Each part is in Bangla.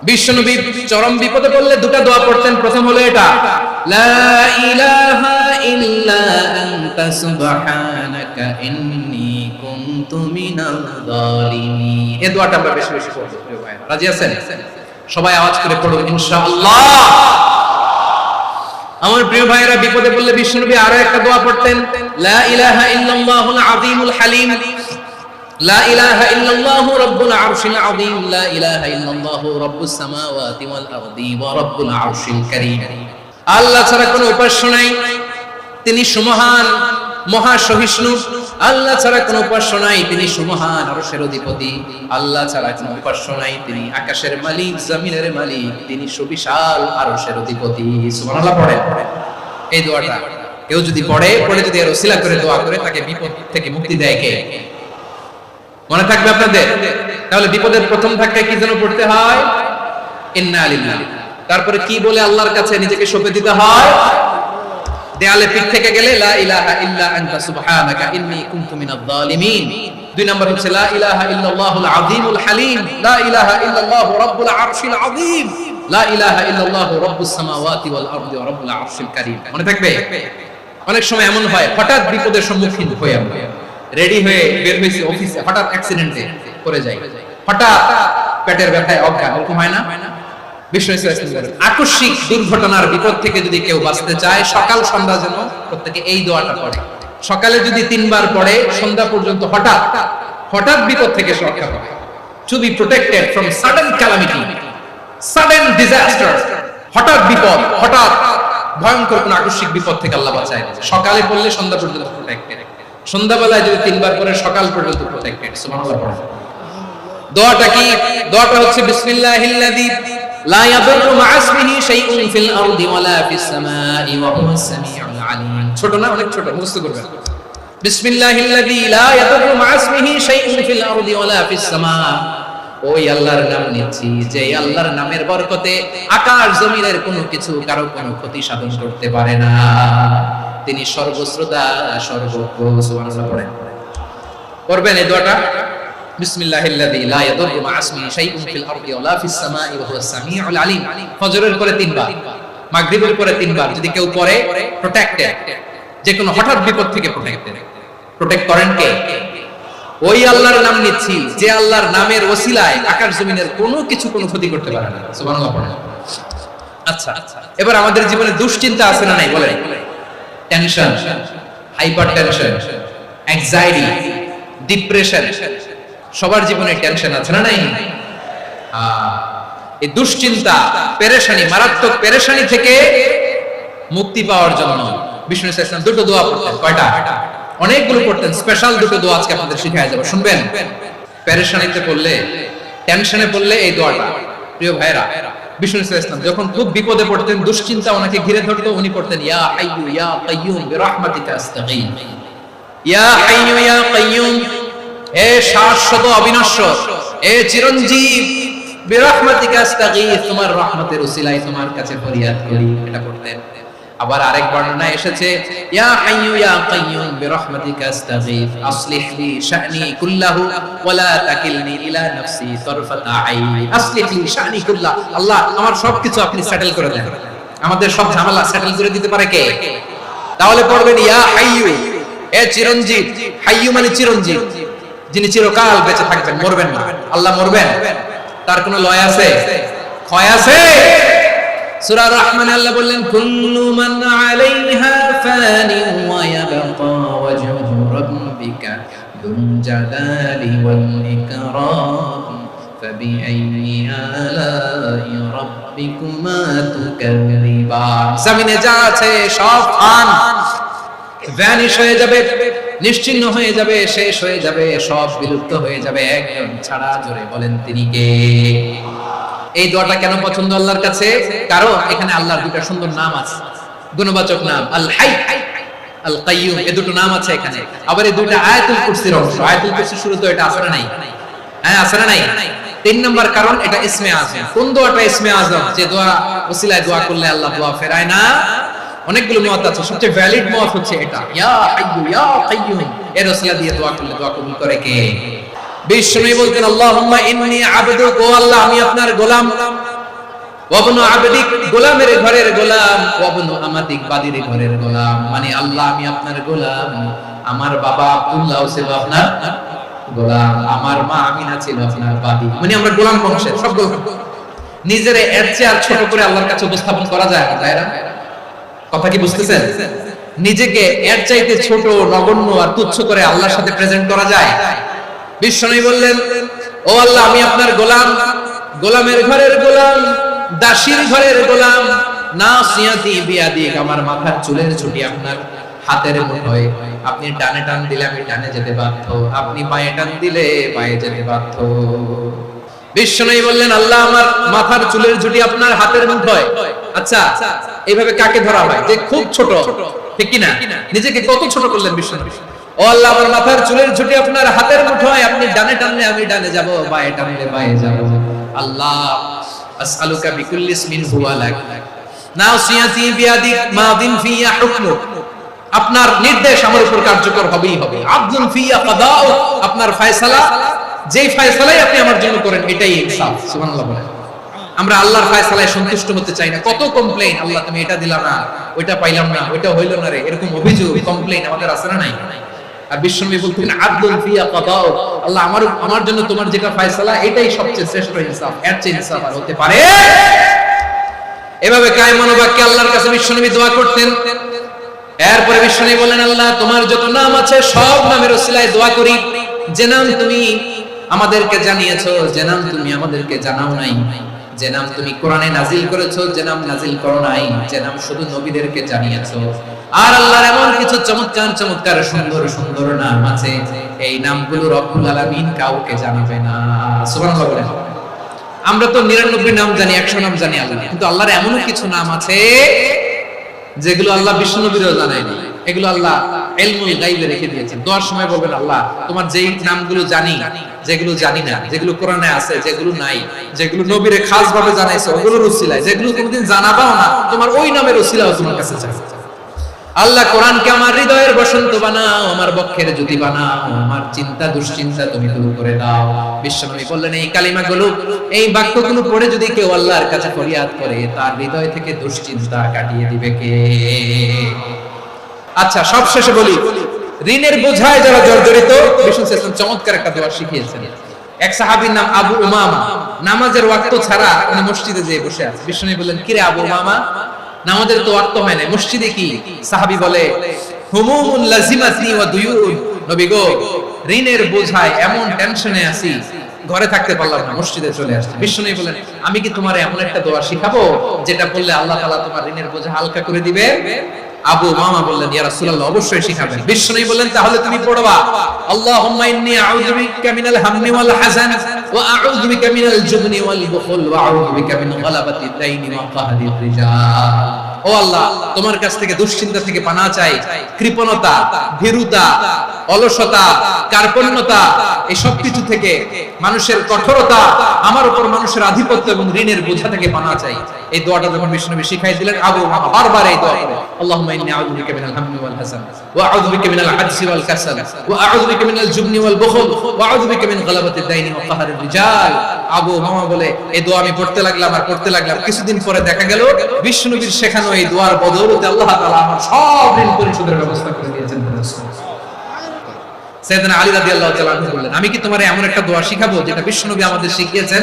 বিশ্বনবী চরম বিপদে পড়লে দুটো দোয়া পড়তেন। প্রথম হলো এটা, লা ইলাহা ইল্লা আনতা সুবহানাকা ইন্নী কুনতু মিনাল যালিমিন। এই দোয়াটা আমরা বেশি বেশি পড়ব প্রিয় ভাইরা। রাজি আছেন? সবাই আওয়াজ করে পড়ুন ইনশাআল্লাহ। আমার প্রিয় ভাইরা, বিপদে পড়লে বিশ্বনবী আরো একটা দোয়া পড়তেন, লা ইলাহা ইল্লাল্লাহুল আযীমুল হালিম, লা ইলাহা ইল্লাল্লাহু রাব্বুল আরশিল আযীম, লা ইলাহা ইল্লাল্লাহু রাব্বুস সামাওয়াতি ওয়াল আরদি ওয়া রাব্বুল আরশিল কারীম। আল্লাহ ছাড়া কোনো উপাস্য নাই, তিনি সুমহান, মহা সহিষ্ণু। আল্লাহ ছাড়া কোনো উপাস্য নাই, তিনি সুমহান, আরশের অধিপতি। আল্লাহ ছাড়া কোনো উপাস্য নাই, তিনি আকাশের মালিক, জমিনের মালিক, তিনি সুবিশাল, আরশের অধিপতি। সুবহানাল্লাহ পড়ে। এই দোয়াটা কেউ যদি পড়ে যদি এর ওসিলা করে দোয়া করে, তাকে বিপদ থেকে মুক্তি দেয় কে? মনে থাকবে আপনাদের? তাহলে বিপদের প্রথম ধাক্কায় কি যেন পড়তে হয়? ইন্না লিল্লাহি। তারপরে কি বলে আল্লাহর কাছে নিজেকে সঁপে দিতে হয়? দেয়ালে পিঠ থেকে গেলে লা ইলাহা ইল্লা আনতা সুবহানাকা ইন্নী কুনতু মিনাজ জালিমিন। দুই নাম্বার হচ্ছে লা ইলাহা ইল্লাল্লাহুল আযীমুল হালিম, লা ইলাহা ইল্লাল্লাহু রাব্বুল আরশিল আযীম, লা ইলাহা ইল্লাল্লাহু রাব্বুস সামাওয়াতি ওয়াল আরদি ওয়া রাব্বুল আরশিল কারীম। মনে থাকবে? অনেক সময় এমন হয়, হঠাৎ বিপদের সম্মুখীন হয়ে আমরা রেডি হয়ে বের হয়েছি অফিসে, হঠাৎ অ্যাক্সিডেন্টে পড়ে যাই, হঠাৎ পেটের ব্যথায় অজ্ঞান, এরকম হয় না? আকস্মিক দুর্ঘটনার বিপদ থেকে যদি কেউ বাঁচতে চায়, সকাল সন্ধ্যা যেন প্রত্যেকে এই দোয়াটা পড়ে। সকালে যদি 3 বার পড়ে, সন্ধ্যা পর্যন্ত হঠাৎ বিপদ থেকে রক্ষা পাবে। To be protected from sudden calamity, sudden disaster. হঠাৎ বিপদ, হঠাৎ ভয়ঙ্কর কোন আকস্মিক বিপদ থেকে আল্লাহ বাঁচায়। সকালে পড়লে সন্ধ্যা পর্যন্ত প্রোটেক্টেড, সন্ধ্যাবেলায় যদি 3 বার পড়ে সকাল পর্যন্ত প্রোটেক্টেড। সুবহানাল্লাহ পড়ে। দোয়াটা কি? দোয়াটা হচ্ছে বিসমিল্লাহিল্লাযী লা ইয়াদুররু মা'a ইসমিহি শাইউন ফিল আরদি ওয়ালা ফিস সামাই ওয়া হুয়াস সামিউল আলীম। ছোট না? অনেক ছোট, মুখস্থ করবেন। বিসমিল্লাহিল্লাযী লা ইয়াদুররু মা'a ইসমিহি শাইউন ফিল আরদি ওয়ালা ফিস সামা। ওই আল্লাহর নাম নিচ্ছি, যে আল্লাহর নামের বরকতে আকাশ জমিনের কোনো কিছু কারো কোনো ক্ষতি সাধন করতে পারে না। তিনি সর্বশ্রোতা, সর্বজ্ঞ। সুবহানাল্লাহ পড়েন। পড়বেন এই দোয়াটা, বিসমিল্লাহিল্লাযী লা ইয়াদুররু মা'a ইসমিহি শাইউন ফিল আরদি ওয়ালা ফিস সামাই ওয়া হুয়াস সামিউল আলীম। ফজরের পরে 3 বার, মাগরিবের পরে 3 বার যদি কেউ পড়ে, প্রোটেক্টেড, যে কোনো হঠাৎ বিপদ থেকে প্রোটেক্টেড। প্রোটেক্ট করেন কে? ওই আল্লাহর নাম নিচ্ছি, যে আল্লাহর নামের ওসিলায় আকাশ জমিনের কোনো কিছু কোনো ক্ষতি করতে পারে না। সুবহানাল্লাহ পড়েন। আচ্ছা, এবার আমাদের জীবনে দুশ্চিন্তা আছে না নাই বলেন? Tension, hyper tension, anxiety, depression, সবার জীবনে টেনশন আছে না নাই? এই দুশ্চিন্তা, পেরেশানি, মারাত্মক পেরেশানি থেকে মুক্তি পাওয়ার জন্য বিষ্ণু ইসলাম দুটো দোয়া পড়তেন। কয়টা? অনেকগুলো পড়তেন। স্পেশাল দুটো দোয়া আজকে আপনাদের শিখায় যাব, শুনবেন। পেরেশানিতে পড়লে, টেনশনে পড়লে এই দোয়াটা। প্রিয় ভাইরা, বিষ্ণু ইসলাম যখন খুব বিপদে পড়তেন, দুশ্চিন্তা ওনাকে ঘিরে ধরতো, উনি পড়তেন ইয়া হাইয়ু ইয়া কাইয়ুম বিরহমাতিকা আস্তাগীথ। ইয়া হাইয়ু ইয়া কাইয়ুম, হে শাশ্বত অবিনশ্বর, হে চিরঞ্জীব, বিরহমাতিকা আস্তাগীথ, তোমার রহমতের উসিলায় তোমার কাছে ফরিয়াদ করি। এটা পড়তেন। আবার আরেক বর্ণনায় এসেছে ইয়া হাইয়ু ইয়া কাইয়ুম বিরহমাতিকা আস্তাগীথ আসলিহ লি শা'নি কুল্লাহু ওয়া লা তাকিলনি ইলা নাফসি তারফাতা আইন। আসলিহ লি শা'নি কুল্লাহু, আল্লাহ আমার সবকিছু আপনি সেটেল করে দেন। আমাদের সব ঝামেলা সেটেল করে দিতে পারে কে? তাহলে পড়বেন ইয়া হাইয়ু, হে চিরঞ্জীব। হাইয়ু মানে চিরঞ্জীব, যিনি চিরকাল বেঁচে থাকবেন, মরবেন না। আল্লাহ মরবেন? তার কোনো লয় আছে? ক্ষয় আছে? সূরা রহমানে আল্লাহ বললেন কুল্লু মান আলাইহা ফানি ওয়া ইয়াবকা ওয়াজহু রাব্বিকা যুল জালালি ওয়াল ইকরাম ফাবিআইয়ি আলাই রাব্বিকুমা তুকাযযিবান। জমিনে যা আছে সব ভ্যানিশ হয়ে যাবে, নিশ্চিহ্ন হয়ে যাবে, শেষ হয়ে যাবে, সব বিলুপ্ত হয়ে যাবে, একজন ছাড়া। জোরে বলেন তিনি কে? এই দোয়াটা কেন পছন্দ আল্লাহর কাছে? কারণ এখানে আল্লাহর দুটো সুন্দর নাম আছে, গুণবাচক নাম, আল হাই, আল কাইয়ুম। এই দুটো নাম আছে এখানে। আবার এই দুটো আয়াতুল কুরসির অংশ। আয়াতুল কুরসির শুরুতে এটা আছে না নাই? হ্যাঁ, আছে না নাই? 3 নম্বর কারণ এটা ইসমে আযম। কোন দোয়াটা ইসমে আযম? যে দোয়া ওসিলায় দোয়া করলে আল্লাহ দোয়া ফেরায় না। অনেকগুলো মত আছে, সবচেয়ে ভ্যালিড মত হচ্ছে এটা, ইয়া হাইয়ু ইয়া কাইয়ুম। এর ওসিলা দিয়ে দোয়া করলে দোয়া কবুল করে কে? বিশ্বনবী বলতেন আল্লাহুম্মা ইন্নী আবদুক, ও আল্লাহ আমি আপনার গোলাম, ওয়াবনু আবদিক, গোলামের ঘরের গোলাম, ওয়াবনু আমাতিক, বাদির ঘরের গোলাম। মানে আল্লাহ আমি আপনার গোলাম, আমার বাবা আব্দুল্লাহ ছিল আপনার গোলাম, আমার মা আমিনা ছিল আপনার বাদী। মানে আমরা গোলাম বংশের সব গোলাম। নিজের এর চেয়ে আর ছোট করে আল্লাহর কাছে উপস্থাপন করা যায় না, তাই না? কথা কি বুঝতেছেন? নিজেকে এর চাইতে ছোট, নগণ্য আর তুচ্ছ করে আল্লাহর সাথে প্রেজেন্ট করা যায়? বিশ্বনবী বললেন, ও আল্লাহ আমি আপনার গোলাম, গোলামের ঘরের গোলাম, দাসীর ঘরের গোলাম। নাসিয়াতি বিয়াদিক, আমার মাথার চুলের ছুটি আপনার হাতের মুঠোয়। আপনি ডানে টান দিলে আমি ডানে যেতে বাধ্য, আপনি বাঁয়ে টান দিলে বাঁয়ে যেতে বাধ্য। বিশ্বনবী বললেন, আল্লাহ আমার মাথার চুলের ঝুঁটি আপনার হাতের মুঠোয়। আচ্ছা, এইভাবে কাকে ধরা হয়? যে খুব ছোট, ঠিক কি না? নিজেকে কত ছোট করলেন বিশ্বনবী। ও আল্লাহ আমার মাথার চুলের ঝুঁটি আপনার হাতের মুঠোয়, আপনি ডানে টানলে আমি ডানে যাব, বাঁয়ে টানলে বাঁয়ে যাব। আল্লাহ আসআলুকা বিকুল্লি ইসমিন হুয়া লাক, নাসিয়াতি বিয়াদিক, মাদিন ফিয়া হুকমুক। আপনার নির্দেশ আমার উপর কার্যকর হবেই হবে। আদলুন ফিয়া কাদাউ, আপনার ফয়সালা, যেই ফয়সালাই আপনি আমার জন্য করেন এটাই ইনসাফ। সুবহানাল্লাহ বলেন। আমরা আল্লাহর ফয়সালায় সন্তুষ্ট হতে চাই না। কত কমপ্লেইন, আল্লাহ তুমি এটা দিলা না, ওইটা পাইলাম না, ওইটা হইল না রে, এরকম অভিযোগ, কমপ্লেইন আমাদের আছে না নাই? আর বিশ্বনবী বলতেন আদলুন ফিয়া কাদাউ, আল্লাহ আমার জন্য তোমার যেটা ফয়সালা এটাই সবচেয়ে শ্রেষ্ঠ ইনসাফ, এর চেয়ে ইনসাফ আর হতে পারে? এভাবে কায় মনোবাক্যে আল্লাহর কাছে বিশ্বনবী দোয়া করতেন। এরপরে বিশ্বনবী বলেন, আল্লাহ তোমার যত নাম আছে সব নামের ওসিলায় দোয়া করি, যে নাম তুমি আমাদেরকে জানিয়েছো, যে নাম তুমি আমাদেরকে জানাও নাই, যে নাম তুমি কোরআনে নাজিল করেছো, যে নাম নাজিল করো নাই, যে নাম শুধু নবীদেরকে জানিয়েছো। আর আল্লাহর এমন কিছু চমৎকার চমৎকার সুন্দর সুন্দর নাম আছে, এই নামগুলো রব্বুল আলামিন কাউকে জানাবে না। সুবহানাল্লাহ বলেন। আমরা তো 99 নাম জানি, 100 নাম জানি আল্লাহ, কিন্তু আল্লাহর এমন কিছু নাম আছে যেগুলো আল্লাহ বিশ্বনবীরও জানায়নি। এগুলো আল্লাহ ইলমুল গায়বে রেখে দিয়েছেন। দোয়ার সময় বলবেন, আল্লাহ তোমার যেই নামগুলো জানি, যেগুলো জানি না, যেগুলো কোরআনে আছে, যেগুলো নাই, যেগুলো নবীরে খাস ভাবে জানাইছো ওগুলোর উসিলায়, যেগুলো কোনোদিন জানাবাও না তোমার ওই নামের উসিলাও তোমার কাছে চাই। আল্লাহ কোরআনকে আমার হৃদয়ের বসন্ত বানাও, আমার বক্ষের জ্যোতি বানাও, আমার চিন্তা দুশ্চিন্তা তুমি দূর করে দাও। বিশ্বনবী বললেন, এই কালিমাগুলো, এই বাক্যগুলো পড়ে যদি কেউ আল্লাহর কাছে ফরিয়াদ করে, তার হৃদয় থেকে দুশ্চিন্তা কাটিয়ে দিবে কে? আচ্ছা, সব শেষে বলি, ঋণের বোঝায় যারা জর্জরিত, বিষ্ণু সাল্লাল্লাহু চমৎকার একটা দোয়া শিখিয়েছেন। এক সাহাবীর নাম আবু উমামা, নামাজের ওয়াক্ত ছাড়া উনি মসজিদে যেয়ে বসে আছে। বিষ্ণু বললেন, কিরে আবু উমামা, নামাজের তো ওয়াক্ত হয় না, মসজিদে কি? সাহাবী বলে, হুমুমুন লাজিমাতনি ওয়া দুয়ুন, নবী গো ঋণের বোঝায় এমন টেনশনে আছি, ঘরে থাকতে পারলাম না, মসজিদে চলে আসছি। বিষ্ণু বলেন, আমি কি তোমার এমন একটা দোয়া শিখাবো যেটা বললে আল্লাহ তাআলা তোমার ঋণের বোঝা হালকা করে দিবে? আবু উমামা বললেন, ইয়া রাসূলুল্লাহ অবশ্যই শিখাবেন। বিশ্বনবী বললেন, তাহলে তুমি পড়বা, আল্লাহুম্মা ইন্নী আউযু বিকা মিনাল হাম্মি ওয়াল হাযান ওয়া আউযু বিকা মিনাল জুবনি ওয়াল বুখল ওয়া আউযু বিকা মিন গালাবাতিদ দাইনি ওয়া কাহরির রিজাল। ও আল্লাহ, তোমার কাছ থেকে দুশ্চিন্তা থেকে পানাহ চাই, কৃপণতা, ভীরুতা, অলসতা, কার্পণ্যতা, এই সব কিছু থেকে, মানুষের কঠোরতা, আমার উপর মানুষের আধিপত্য এবং ঋণের বোঝা থেকে পানাহ চাই। এই দোয়াটা যখন বিশ্বনবী শিখাই দিলেন, আবু উমামা বারবার এই দোয়া করে, আল্লাহুম্মা ইন্নী আউযু বিকা মিনাল হাম্মি ওয়াল হাযান ওয়া আউযু বিকা মিনাল আজজি ওয়াল কাসাল ওয়া আউযু বিকা মিনাল জুবনি ওয়াল বুখল ওয়া আউযু বিকা মিন গালাবাতিদ দাইনি ওয়া কাহরির রিজাল। আবু উমামা বলে, এই দোয়া আমি পড়তে লাগলাম আর পড়তে লাগলাম, কিছুদিন পরে দেখা গেল বিশ্বনবীর শেখানো এই দোয়ার বদৌলতে আল্লাহ তাআলা আমার সব ঋণ পরিশোধের ব্যবস্থা করে দিয়েছেন। সাইয়েদনা আলী রাদিয়াল্লাহু তাআলা আনহু বললেন, আমি কি তোমারে এমন একটা দোয়া শিখাবো যেটা বিশ্বনবী আমাদের শিখিয়েছেন?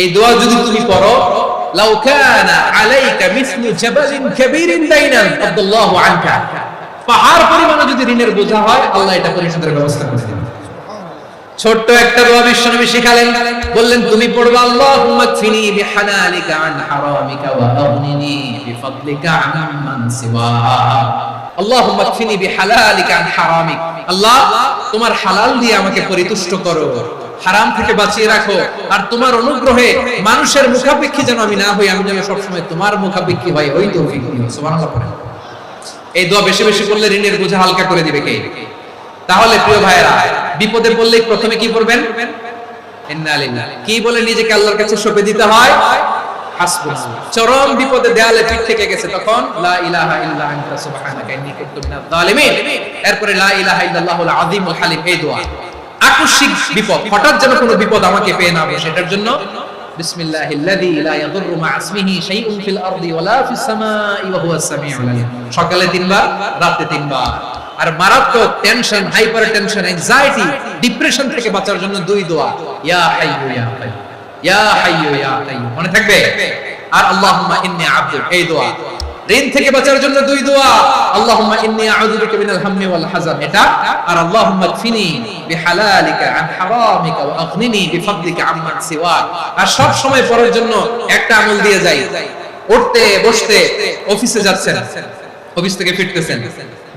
এই দোয়া যদি তুমি পড়ো, লাউ কানা আলাইকা মিসলু জাবালিন কাবীরিন দাইনান আল্লাহু আনকা, পাহাড় পরিমাণে যদি ঋণের বোঝা হয়, আল্লাহ এটা পরিশোধের ব্যবস্থা করে দিবেন। ছোট্ট একটা দোয়া বিশ্বনবী শিখালেন, বললেন তুমি পড়বা, আল্লাহুম্মা কফিনি বিহালালিকা আন হারামিকা ওয়া আগনিনি বিফাদলিকা আম্মান সিওয়া। আল্লাহুম্মা কফিনি বিহালালিকা আন হারামিক, আল্লাহ তোমার হালাল দিয়ে আমাকে পরিতুষ্ট করো, হারাম থেকে বাঁচিয়ে রাখো, আর তোমার অনুগ্রহে মানুষের মুখাপেক্ষী যেন আমি না হই, আমি যেন সবসময় তোমার মুখাপেক্ষী হই, ওই তৌফিক দিও। সুবহানাল্লাহ। এই দোয়া বেশি বেশি করলে ঋণের বোঝা হালকা করে দিবে কে? তাহলে প্রিয় ভাইরা, বিপদে পড়লে প্রথমে কি করবেন? ইন্না লিল্লাহি, কি বলে নিজেকে আল্লাহর কাছে সঁপে দিতে হয়? হাসবুনাল্লাহ। চরম বিপদে দেয়ালে পিঠ থেকে গেছে, তখন লা ইলাহা ইল্লা আনতা সুবহানাকা ইন্নী কুনতু মিনাজ জালিমিন। এরপরে লা ইলাহা ইল্লাল্লাহুল আযীমুল হালিম, এই দোয়া। আকস্মিক বিপদ, হঠাৎ যেন কোনো বিপদ আমাকে পেয়ে না বসে, এটার জন্য বিসমিল্লাহিল্লাযী লা ইয়াদুররু মা ইসমিহি শাইউন ফিল আরদি ওয়ালা ফিস সামাই ওয়া হুয়াস সামিউল আলীম। সকালে 3 বার, রাতে 3 বার। আর মারাত্মক tension, hyper tension, anxiety, depression থেকে বাঁচার জন্য 2 দোয়া, ইয়া হাইয়্যু ইয়া কাইয়্যুম, ইয়া হাইয়্যু ইয়া কাইয়্যুম। মনে থাকবে? আর আল্লাহুম্মা ইন্নী আবদুক, এই দোয়া। ঋণ থেকে বাঁচার জন্য 2 দোয়া, আল্লাহুম্মা ইন্নী আউযু বিকা মিনাল হাম্মি ওয়াল হাযান, এটা। আর আল্লাহুম্মা কফিনি বিহালালিকা আন হারামিকা ওয়া আগনিনি বিফাদলিকা আম্মান সিওয়াক। আর সব সময় পড়ার জন্য একটা আমল দিয়ে যাই, উঠতে বসতে, অফিসে যাচ্ছেন, অফিস থেকে ফিরতেছেন,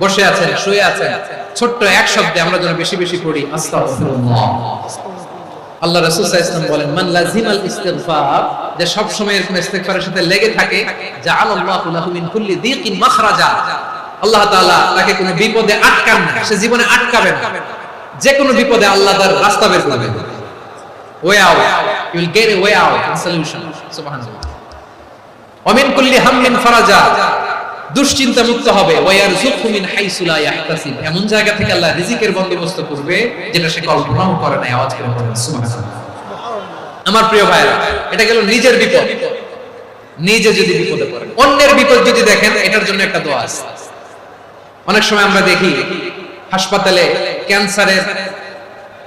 বসে আছেন, শুয়ে আছেন, ছোট্ট এক শব্দে আমরা যেন বেশি বেশি পড়ি আস্তাগফিরুল্লাহ। আল্লাহ রাসূল সাল্লাল্লাহু আলাইহি ওয়াসাল্লাম বলেন, মান লাজিমাল ইস্তিগফার, যে সব সময় এরকম ইস্তিগফারের সাথে লেগে থাকে, জাআলাল্লাহু লাহু মিন কুল্লি দীকিন মাখরাজা, আল্লাহ তাআলা তাকে কোনো বিপদে আটকান না, সে জীবনে আটকাবেন না। যে কোনো বিপদে আল্লাহ তার রাস্তা বের করবেন, way out, you will get a way out and solution. সুবহানাল্লাহ। ওয়া মিন কুল্লি হাম্মিন ফারাজা, দুশ্চিন্তা মুক্ত হবে। ওয়া ইয়ারযুকহু মিন হাইসু লা ইয়াহতাসিব, এমন জায়গা থেকে আল্লাহ রিজিকের বন্দোবস্ত করবে যেটা সে কল্পনাও করে না। আওয়াজ করে বলেন সুবহানাল্লাহ। আমার প্রিয় ভাইরা, এটা গেল নিজের বিপদ। নিজে যদি বিপদে পড়েন, অন্যের বিপদ যদি দেখেন, এটার জন্য একটা দোয়া আছে। অনেক সময় আমরা দেখি হাসপাতালে ক্যান্সারের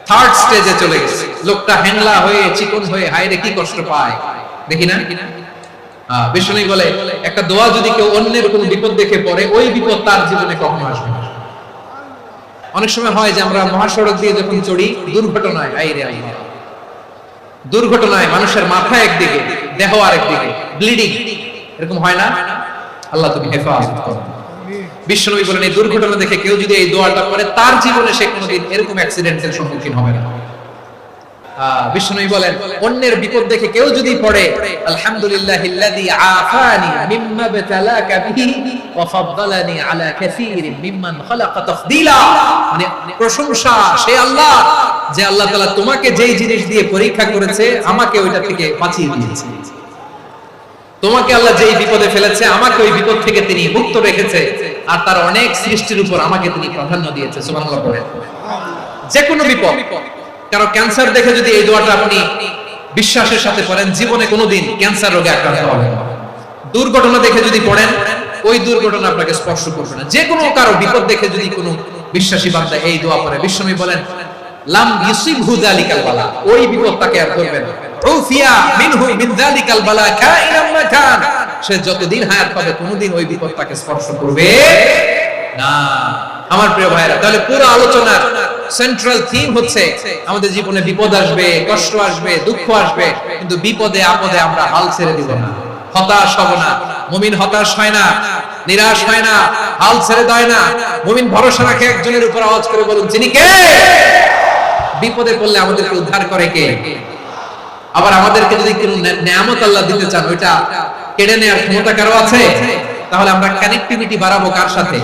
3rd স্টেজে চলে গেছে, লোকটা হ্যাংলা হয়ে, চিকন হয়ে, হায়রে কি কষ্ট পায়, দেখি না? বিষ্ণু বলে, একটা দোয়া যদি কেউ অন্যের কোনো বিপদ দেখে পড়ে, ওই বিপদ তার জীবনে কখনো আসবে না। অনেক সময় হয় যে আমরা মহাসড়ক দিয়ে যখন চড়ি, দুর্ঘটনায়, আইরে আল্লাহ, দুর্ঘটনায় মানুষের মাথা একদিকে, দেহ আরেকদিকে, ব্লিডিং, এরকম হয় না? আল্লাহ তুমি হেফাজত করো। বিশ্বনবী বলেন, এই দুর্ঘটনা দেখে কেউ যদি এই দোয়াটা পড়ে, তার জীবনে সে কোনোদিন এরকম অ্যাক্সিডেন্টের সম্মুখীন হবে না। বিশ্বনবী বলেন, অন্যের বিপদ দেখে কেউ যদি পড়ে, আলহামদুলিল্লাহিল্লাযী আফানি মিম্মা বাতালাকা বিহি ওয়া ফাদ্দালানি আলা কাসীরিন মিম্মান খালাকা তাফদীলা, মানে প্রশংসা সেই আল্লাহ, যে আল্লাহ তাআলা তোমাকে যেই জিনিস দিয়ে পরীক্ষা করেছে, আমাকে ওইটা থেকে বাঁচিয়ে দিয়েছে। তোমাকে আল্লাহ যেই বিপদে ফেলেছে, আমাকে ওই বিপদ থেকে তিনি মুক্ত রেখেছে, আর তার অনেক সৃষ্টির উপর আমাকে তিনি প্রাধান্য দিয়েছে। সুবহানাল্লাহ পড়েন। যে কোনো বিপদ, কারণ ক্যান্সার দেখে যদি এই দোয়াটা আপনি বিশ্বাসের সাথে পড়েন, জীবনে কোনোদিন ক্যান্সার রোগে আক্রান্ত হবেন না। দুর্ঘটনা দেখে যদি পড়েন, ওই দুর্ঘটনা আপনাকে স্পর্শ করবে না। যে কোনো কারো বিপদ দেখে যদি কোনো বিশ্বাসী বান্দা এই দোয়া পড়ে, বিশ্বনবী বলেন, লাম ইউসিবহু যালিকাল বালা, ওই বিপদ তাকে আর ধরবে না। উফিয়া মিনহু মিন যালিকাল বালা কাইনাম মা কান, সে যতদিন হায়াত পাবে কোনোদিন ওই বিপদ তাকে স্পর্শ করবে না। আমার প্রিয় ভাইরা, তাহলে পুরো আলোচনার সেন্ট্রাল থিম হচ্ছে, আমাদের জীবনে বিপদ আসবে, কষ্ট আসবে, দুঃখ আসবে, কিন্তু বিপদে আপদে আমরা হাল ছেড়ে দিব না, হতাশ হব না। মুমিন হতাশ হয় না, নিরাশ হয় না, হাল ছেড়ে দেয় না। মুমিন ভরসা রাখে একজনের উপর। আওয়াজ করে বলুন, যিনি কে? বিপদে পড়লে আমাদেরকে উদ্ধার করে কে? আবার আমাদেরকে যদি কোনো নিয়ামত আল্লাহ দিতে চান, ওইটা কেড়ে নেওয়ার ক্ষমতা কারো আছে? তাহলে আমরা কানেক্টিভিটি বাড়াবো কার সাথে?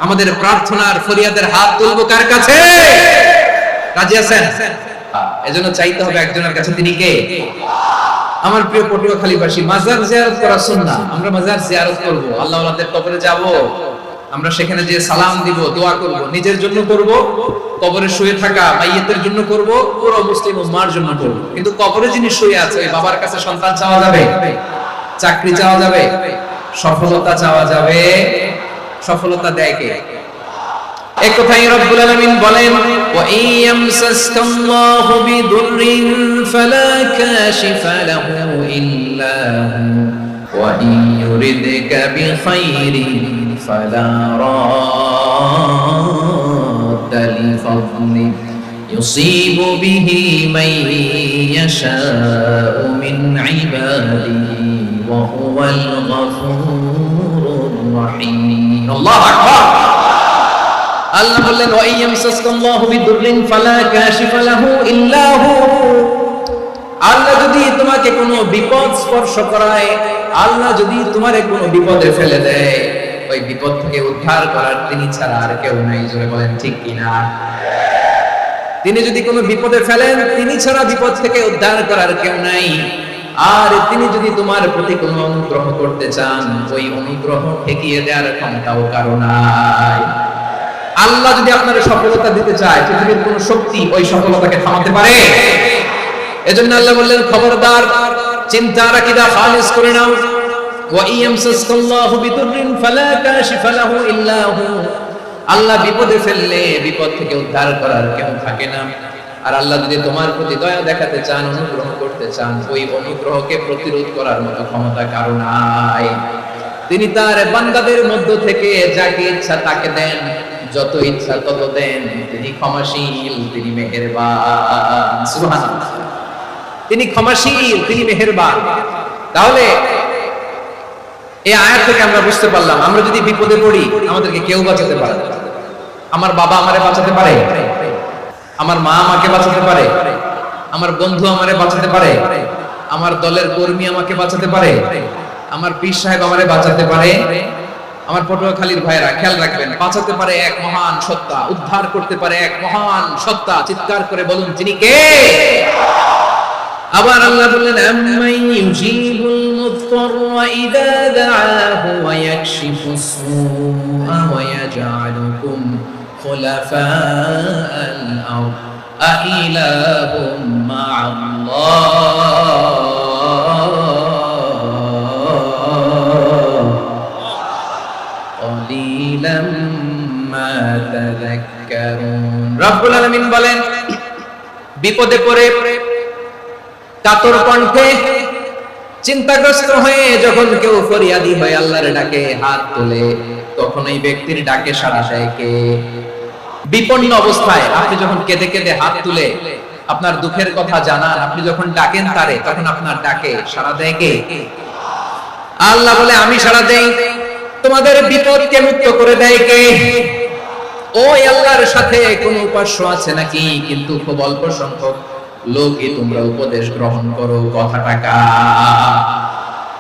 আমাদের প্রার্থনার ফরিয়াদের হাত তুলবো কার কাছে? রাজি আছেন? এজন্য চাইতে হবে একজনের কাছে, তিনি কে? আমার প্রিয় পটুয়াখালীবাসী, মাজার জিয়ারত করা সুন্নাহ। আমরা মাজার জিয়ারত করব, আল্লাহ ওয়ালাদের কবরে যাব, আমরা সেখানে যে সালাম দিব, দোয়া করব, নিজের জন্য করব, কবরে শুয়ে থাকা মাইয়িতের জন্য করব, পুরো মুসলিম উম্মার জন্য করব। কিন্তু কবরে যিনি শুয়ে আছে, বাবার কাছে সন্তান চাওয়া যাবে, চাকরি চাওয়া যাবে, সফলতা চাওয়া যাবে। সফলতা দেয় কে? এক কথাই রব্বুল আলামিন বলেন, ওয়া ইয়ামসাসকাল্লাহু বিদুররিন ফালা কাশিফা লাহু ইল্লা হু ওয়া ইয়ুরিদকা বিখাইরিন ফালা রাদ্দা লিফাদলি ইউসিবু বিহি মান ইয়াশাউ মিন ইবাদিহি ওয়া হুয়াল গফুরুর রহিম। আল্লাহু আকবার। আল্লাহ বললেন, ওয়া ইয়ামসাসকাল্লাহু বিদুররিন ফালা কাশিফা লাহু ইল্লা হু, আল্লাহ যদি তোমাকে কোনো বিপদ স্পর্শ করায়, আল্লাহ যদি তোমারে কোনো বিপদে ফেলে দেয়, ওই বিপদ থেকে উদ্ধার করার তিনি ছাড়া আর কেউ নাই। জোরে বলেন ঠিক কিনা? তিনি যদি কোনো বিপদে ফেলেন, তিনি ছাড়া বিপদ থেকে উদ্ধার করার কেউ নাই। আর তিনি যদি তোমার প্রতি কোনো অনুগ্রহ করতে চান, ওই অনুগ্রহ ঠেকিয়ে দেওয়ার ক্ষমতাও কারো নাই। আল্লাহ যদি আপনার সফলতা দিতে চায়, পৃথিবীর কোন শক্তি ওই সফলতাকে থামাতে পারে? এজন্য আল্লাহ বললেন খবরদার চিন্তার আকীদা খালিস করে নাও। ওয়া ইয়ামসাসকাল্লাহু বিদুররিন ফালা কাশিফা লাহু ইল্লা হু, আল্লাহ বিপদে ফেললে বিপদ থেকে উদ্ধার করার কেউ থাকে না। আর আল্লাহ যদি তোমার প্রতি দয়া দেখাতে চান, অনুগ্রহ করতে চান, ওই অনুগ্রহকে প্রতিরোধ করার মতো ক্ষমতা কারো নাই। তিনি তার বান্দাদের মধ্য থেকে যাকে ইচ্ছা তাকে দেন, যত ইচ্ছা তত দেন। তিনি ক্ষমাশীল, তিনি মেহেরবান। সুবহানাল্লাহ। তিনি ক্ষমাশীল, তিনি মেহেরবান। তাহলে এই আয়াত থেকে আমরা বুঝতে পারলাম, আমরা যদি বিপদে পড়ি আমাদেরকে কেউ বাঁচাতে পারে না। আমার বাবা আমারে বাঁচাতে পারে, আমার মা আমাকে বাঁচাতে পারে, আমার বন্ধু আমারে বাঁচাতে পারে, আমার দলের কর্মী আমাকে বাঁচাতে পারে, আমার পীর সাহেব আমারে বাঁচাতে পারে। আমার পটুয়াখালীর ভাইরা খেয়াল রাখবেন, বাঁচাতে পারে এক মহান সত্তা, উদ্ধার করতে পারে এক মহান সত্তা। চিৎকার করে বলুন তিনি কে? আবার আল্লাহ বললেন আম্মান ইউজিবুল মুদতাররা ইযা দাআহু ওয়া ইয়াকশিফুস সুআ ওয়া ইয়াজআলুকুম খুলাফাআল আরদ আইলাহুম মা'আল্লাহ ক্বালিলাম মা তাযাক্কারুন। রব্বুল আলামিন বলেন বিপদে পড়ে কাতর কণ্ঠে চিন্তাগ্রস্ত হয়ে যখন কেউ ফরিয়াদি হয়ে আল্লাহর ডাকে হাত তোলে, তখন এই ব্যক্তির ডাকে সাড়া দেয় কে? বিপন্ন অবস্থায় আপনি যখন কেঁদে কেঁদে হাত তুলে আপনার দুঃখের কথা জানান, আপনি যখন ডাকেন তারে, তখন আপনার ডাকে সাড়া দেয় কে? আল্লাহ বলে আমি সাড়া দেই। তোমাদের বিপদকে মুক্ত করে দেয় কে? ওই আল্লাহর সাথে কোন উপাস্য আছে নাকি? কিন্তু খুব অল্প সংখ্যক লোকই তোমরা উপদেশ গ্রহণ করো। কথাটা কার?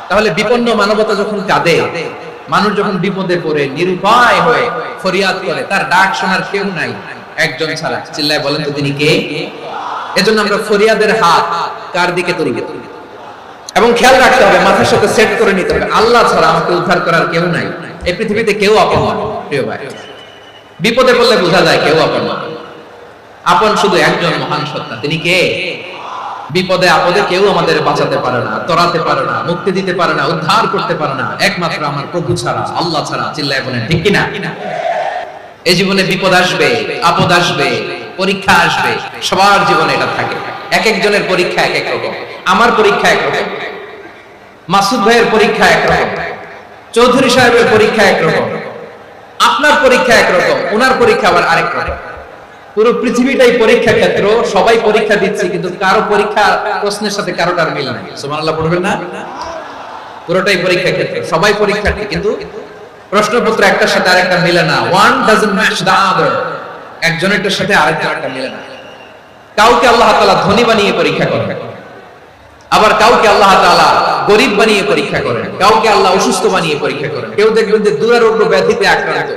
তাহলে বিপন্ন মানবতা যখন কাঁদে, মানুষ যখন বিপদে পড়ে নিরুপায় হয়ে ফরিয়াদ করে, তার ডাক শোনার কেউ নাই একজন ছাড়া। চিল্লায় বলেন তো তিনি কে? এজন্য আমরা ফরিয়াদের হাত কার দিকে তুলব? এবং খেয়াল রাখতে হবে, মাথার সাথে সেট করে নিতে হবে, আল্লাহ ছাড়া আমাকে উদ্ধার করার কেউ নাই। এই পৃথিবীতে কেউ আপন না। প্রিয় ভাই, বিপদে পড়লে বোঝা যায় কেউ আপন না। আপন শুধু একজন মহান সত্তা, তিনি কে? বিপদে আপদে কেউ আমাদের বাঁচাতে পারে না, তরাতে পারে না, মুক্তি দিতে পারে না, উদ্ধার করতে পারে না, একমাত্র আমার প্রভু ছাড়া, আল্লাহ ছাড়া। চিল্লায় বলেন ঠিক কিনা? এই জীবনে বিপদ আসবে, আপদ আসবে, পরীক্ষা আসবে, সবার জীবনে এটা থাকে। এক একজনের পরীক্ষা এক এক রকম। আমার পরীক্ষা এক রকম, মাসুদ ভাইয়ের পরীক্ষা এক রকম, চৌধুরী সাহেবের পরীক্ষা এক রকম, আপনার পরীক্ষা এক রকম, ওনার পরীক্ষা আবার আরেক রকম। পুরো পৃথিবীটাই পরীক্ষা ক্ষেত্র, সবাই পরীক্ষা দিচ্ছে, কিন্তু কারো পরীক্ষা প্রশ্নের সাথে কারোটার মিল নাই। সুবহানাল্লাহ পড়বেন না? পুরোটাই পরীক্ষা ক্ষেত্র, সবাই পরীক্ষার্থী, কিন্তু প্রশ্নপত্র একটার সাথে আরেকটা মিলে না। One doesn't match the other. একজনেরটার সাথে আরেকটা মিলে না। কাউকে আল্লাহ তাআলা ধনী বানিয়ে পরীক্ষা করেন, আবার কাউকে আল্লাহ তাআলা গরীব বানিয়ে পরীক্ষা করেন, কাউকে আল্লাহ অসুস্থ বানিয়ে পরীক্ষা করেন। কেউ দেখবেন যে দুরারোগ্য ব্যাধিতে আক্রান্ত,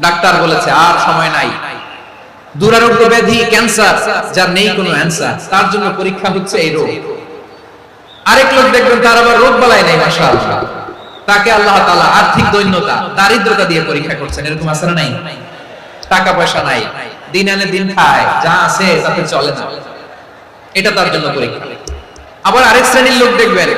ডাক্তার বলেছে আর সময় নাই। দুরারোগ্য ব্যাধি, ক্যান্সার, যার নেই কোনো অ্যানসার, তার জন্য পরীক্ষা হচ্ছে এই রোগ। আরেক লোক দেখবেন তার আবার রোগ বালাই নাই, মাশাআল্লাহ, তাকে আল্লাহ তাআলা আর্থিক দৈন্যতা, দারিদ্রতা দিয়ে পরীক্ষা করছেন। এরকম আছে না নাই? টাকা পয়সা নাই, দিন আনে দিন খায়, যা আছে তাতে চলে না, এটা তার জন্য পরীক্ষা। আবার আরেক শ্রেণীর লোক দেখবেন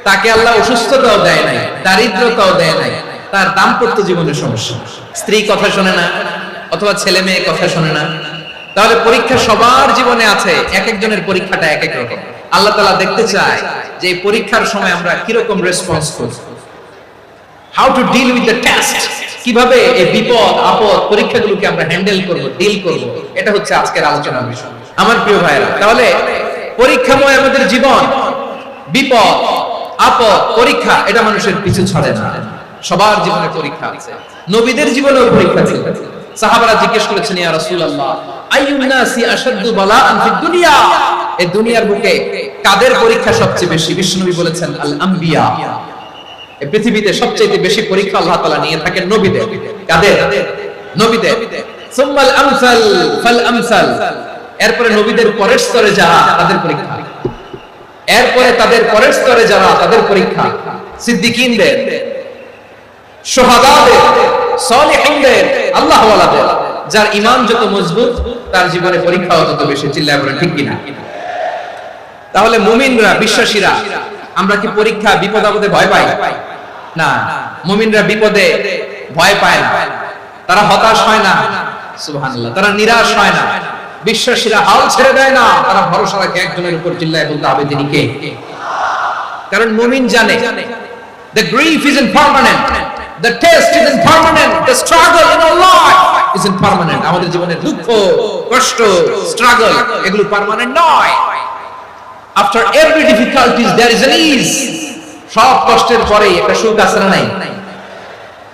তাকে আল্লাহ অসুস্থতাও দেয় নাই, দারিদ্রতাও দেয় নাই, তার দাম্পত্য জীবনের সমস্যা, স্ত্রী কথা শোনে না, অথবা ছেলে মেয়ে কথা শোনে না। তাহলে পরীক্ষা সবার জীবনে আছে, এক একজনের পরীক্ষাটা এক এক রকম। আল্লাহ তাআলা দেখতে চায় যে এই পরীক্ষার সময় আমরা কিরকম রেসপন্স করি, how to deal with the test, কিভাবে এই বিপদ আপদ পরীক্ষাগুলোকে আমরা হ্যান্ডেল করব, ডিল করব, এটা হচ্ছে আজকের আলোচনার বিষয়। আমার প্রিয় ভাইরা, তাহলে পরীক্ষাময় আমাদের জীবন, বিপদ আপদ পরীক্ষা, এটা মানুষের পিছু ছাড়ে না। সবার জীবনে পরীক্ষা আছে, নবীদের জীবনেও পরীক্ষা ছিল। সাহাবারা জিজ্ঞেস করেছেন, ইয়া রাসূলুল্লাহ আইয়ুন নাসি আশাদ্দু বালাআন ফিদ দুনিয়া, এই দুনিয়ার বুকে কাদের পরীক্ষা সবচেয়ে বেশি? বিশ্বনবী বলেছেন আল আম্বিয়া। এই পৃথিবীতে সবচেয়ে বেশি পরীক্ষা আল্লাহ তাআলা নিয়ে থাকেন নবীদের। কাদের? নবীদের। সুম্মাল আমসাল ফাল আমসাল, এরপরে নবীদের পরের স্তরে যারা, তাদের পরীক্ষা। এরপরে তাদের পরের স্তরে যারা, তাদের পরীক্ষা। সিদ্দিকীনদের, শুহাদাদের, সালিহিনদের, আল্লাহওয়ালাদের। যার ঈমান যত মজবুত, তার জীবনে পরীক্ষাও তত বেশি। চিল্লায় বলেন ঠিক কিনা? তাহলে মুমিনরা, বিশ্বাসীরা, আমরা কি পরীক্ষা বিপদ আপদে ভয় পাই? না। মুমিনরা বিপদে ভয় পায় না, তারা হতাশ হয় না, সুবহানাল্লাহ, তারা নিরাশ হয় না। বিশ্বাসীরা হাল ছেড়ে দেয় না, তারা ভরসা রাখে একজনের উপর, চিল্লায় বলতে হবে তিনি কে। কারণ মুমিন জানে the grief isn't permanent, the test isn't permanent, the struggle in our life isn't permanent. আমাদের জীবনের দুঃখ, কষ্ট, স্ট্রাগল এগুলো পার্মানেন্ট নয়। After every difficulties there is an ease. সব কষ্টের পরেই একটা সুখ আছে না নাই?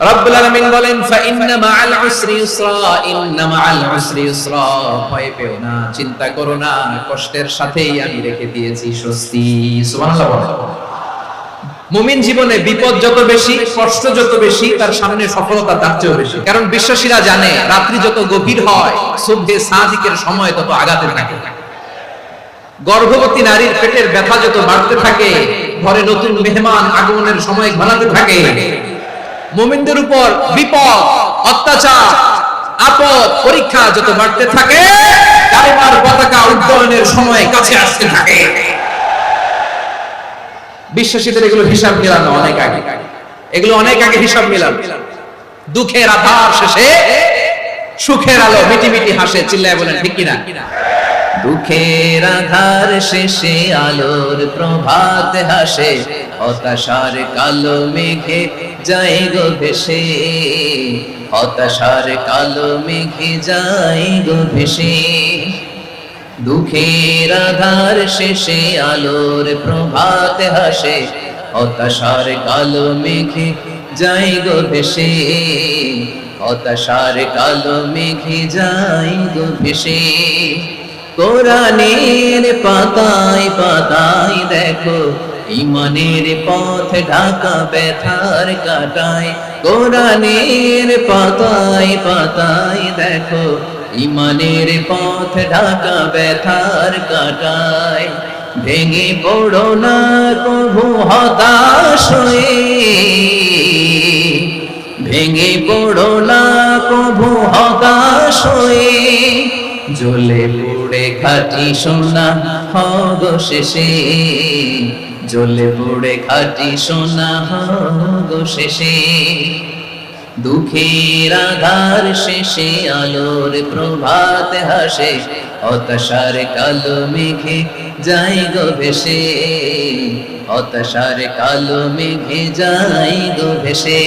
রব্বুল আলামিন বলেন ফা ইন্না মাআল উসরি ইউসরা, ইন্না মাআল উসরি ইউসরা, ভয় পেও না, চিন্তা করো না, কষ্টের সাথেই আমি রেখে দিয়েছি স্বস্তি। সুবহানাল্লাহ বলেন। মুমিন জীবনে বিপদ যত বেশি, কষ্ট যত বেশি, তার সামনে সফলতা তার চেয়েও বেশি। কারণ বিশ্বাসীরা জানে রাত্রি যত গভীর হয়, সুবহে সাদিকের সময় তত আগাতে থাকে। গর্ভবতী নারীর পেটের ব্যথা যত বাড়তে থাকে, ঘরে নতুন মেহমান আগমনের সময় ঘনাতে থাকে। মুমিনদের উপর বিপদ, অত্যাচার, আপদ, পরীক্ষা যত বাড়তে থাকে, কালেমার পতাকা উত্তোলনের সময় কাছে আসতে থাকে। বিশ্বাসীদের এগুলো হিসাব মিলানো অনেক আগে, এগুলো অনেক আগে হিসাব মিলানো। দুঃখের আধার শেষে সুখের আলো মিটি মিটি হাসে, চিল্লায় বলেন ঠিক কিনা? দুঃখের আধার শেষে আলোর প্রভাত হাসে, হতাশার কালো মেঘে যায় গো ভেসে, হতাশার কালো মেঘে যায় গো ভেসে। দুঃখের আধার শেষে আলোর প্রভাত হাসে, হতাশার কালো মেঘে যায় গো ভেসে, হতাশার কালো মেঘে যায় গো ভেসে। কোরআনের পাতায় পাতায় দেখো ঈমানের পথ ঢাকা ব্যথার কাটায়, কোরআনের পাতায় পাতায় দেখো ঈমানের পথ ঢাকা ব্যথার কাটায়। ভেঙে পড়ো না কভু হতাশ হয়ে, ভেঙে পড়ো না কভু হতাশ হয়ে, জ্বলে পুড়ে খাঁটি সোনা হগো শেষে, জ্বলে পুড়ে খাঁটি সোনা হগো শেষে। দুঃখের আধার শেষে আলোর প্রভাত হাসে, হতাশার কালো মেঘে যায় গো ভেসে, হতাশার কালো মেঘে যায় গো ভেসে।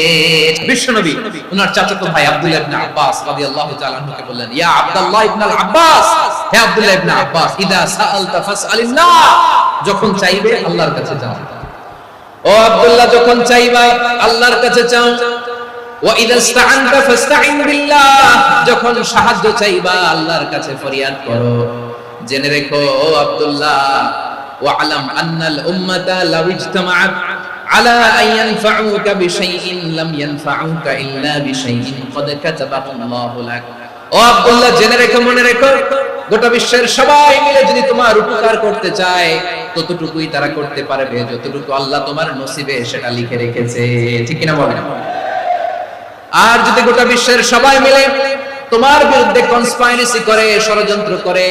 বিশ্বনবী ওনার চাচাতো ভাই আব্দুল্লাহ ইবনে আব্বাস রাদিয়াল্লাহু তাআলা আনহুকে বললেন, ইয়া আব্দুল্লাহ ইবনে আব্বাস, হে আব্দুল্লাহ ইবনে আব্বাস, ইদা সাআলতা ফাসআলিল্লাহ, যখন চাইবে আল্লাহর কাছে যাও। ও আব্দুল্লাহ, যখন চাইবা আল্লাহর কাছে চাও। ওয়া ইদা ইসতাআনতা ফাসতাইন বিল্লাহ, যখন সাহায্য চাইবা আল্লাহর কাছে ফরিয়াদ করো। জেনে রেখো ও আব্দুল্লাহ, ওয়া'লাম আন্নাল উম্মাতা লাউ ইজতামাআত আলা আন ইয়ানফাউকা বিশাইইন লাম ইয়ানফাউকা ইল্লা বিশাইইন ক্বাদ কাতাবাহু আল্লাহু লাক। ও আব্দুল্লাহ, জেনে রেখো, মনে রেখো, গোটা বিশ্বের সবাই মিলে যদি তোমার উপকার করতে চায়, ততটুকুই তারা করতে পারবে যতটুকু আল্লাহ তোমার নসিবে সেটা লিখে রেখেছে। ঠিক কিনা বলেন? আর যদি গোটা বিশ্বের সবাই মিলে তোমার বিরুদ্ধে কনস্পাইরেসি করে, ষড়যন্ত্র করে,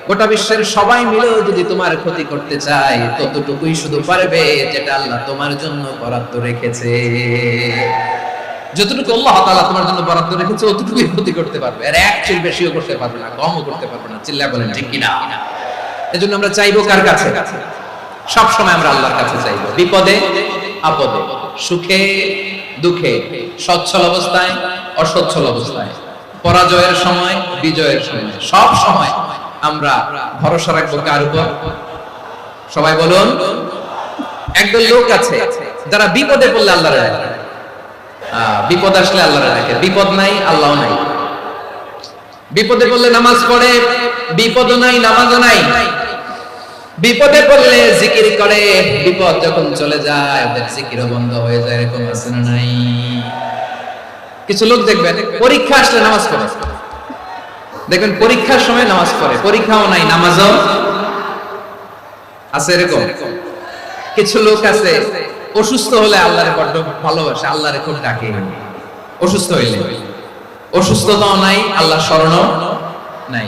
গোটা বিশ্বের সবাই মিলেও যদি তোমার ক্ষতি করতে চায়, ততটুকুই শুধু পারবে যেটা আল্লাহ তোমার জন্য বরাদ্দ রেখেছে। যতটুকু আল্লাহ তাআলা তোমার জন্য বরাদ্দ রেখেছে ততটুকুই ক্ষতি করতে পারবে, আর এক চুল বেশিও করতে পারবে না, কমও করতে পারবে না। চিল্লায় বলেন ঠিক কিনা? এজন্য আমরা চাইবো কার কাছে? সব সময় আমরা আল্লাহর কাছে চাইবো, বিপদে আপদে, সুখে দুঃখে, সচ্ছল অবস্থায় অসচ্ছল অবস্থায়, পরাজয়ের সময় বিজয়ের সময়, সব সময় আমরা ভরসা রাখবো কার উপর? সবাই বলুন। একদল লোক আছে যারা বিপদে পড়লে আল্লাহর ডাকে, বিপদ আসলে আল্লাহর ডাকে, বিপদ নাই আল্লাহও নাই। বিপদে পড়লে নামাজ পড়ে, বিপদও নাই নামাজও নাই। বিপদে পড়লে জিকির করে, বিপদ যখন চলে যায় ওদের জিকিরও বন্ধ হয়ে যায়। এরকম আছে না নাই? কিছু লোক দেখবেন পরীক্ষা আসলে নামাজ পড়ে, দেখবেন পরীক্ষার সময় নামাজ পড়ে, পরীক্ষাও নাই নামাজও আছে। এরকম কিছু লোক আছে অসুস্থ হলে আল্লাহরে বড্ড ভালোবাসে, আল্লাহরে খুব ডাকে। অসুস্থ হইলে অসুস্থতাও নাই, আল্লাহ স্মরণও নাই।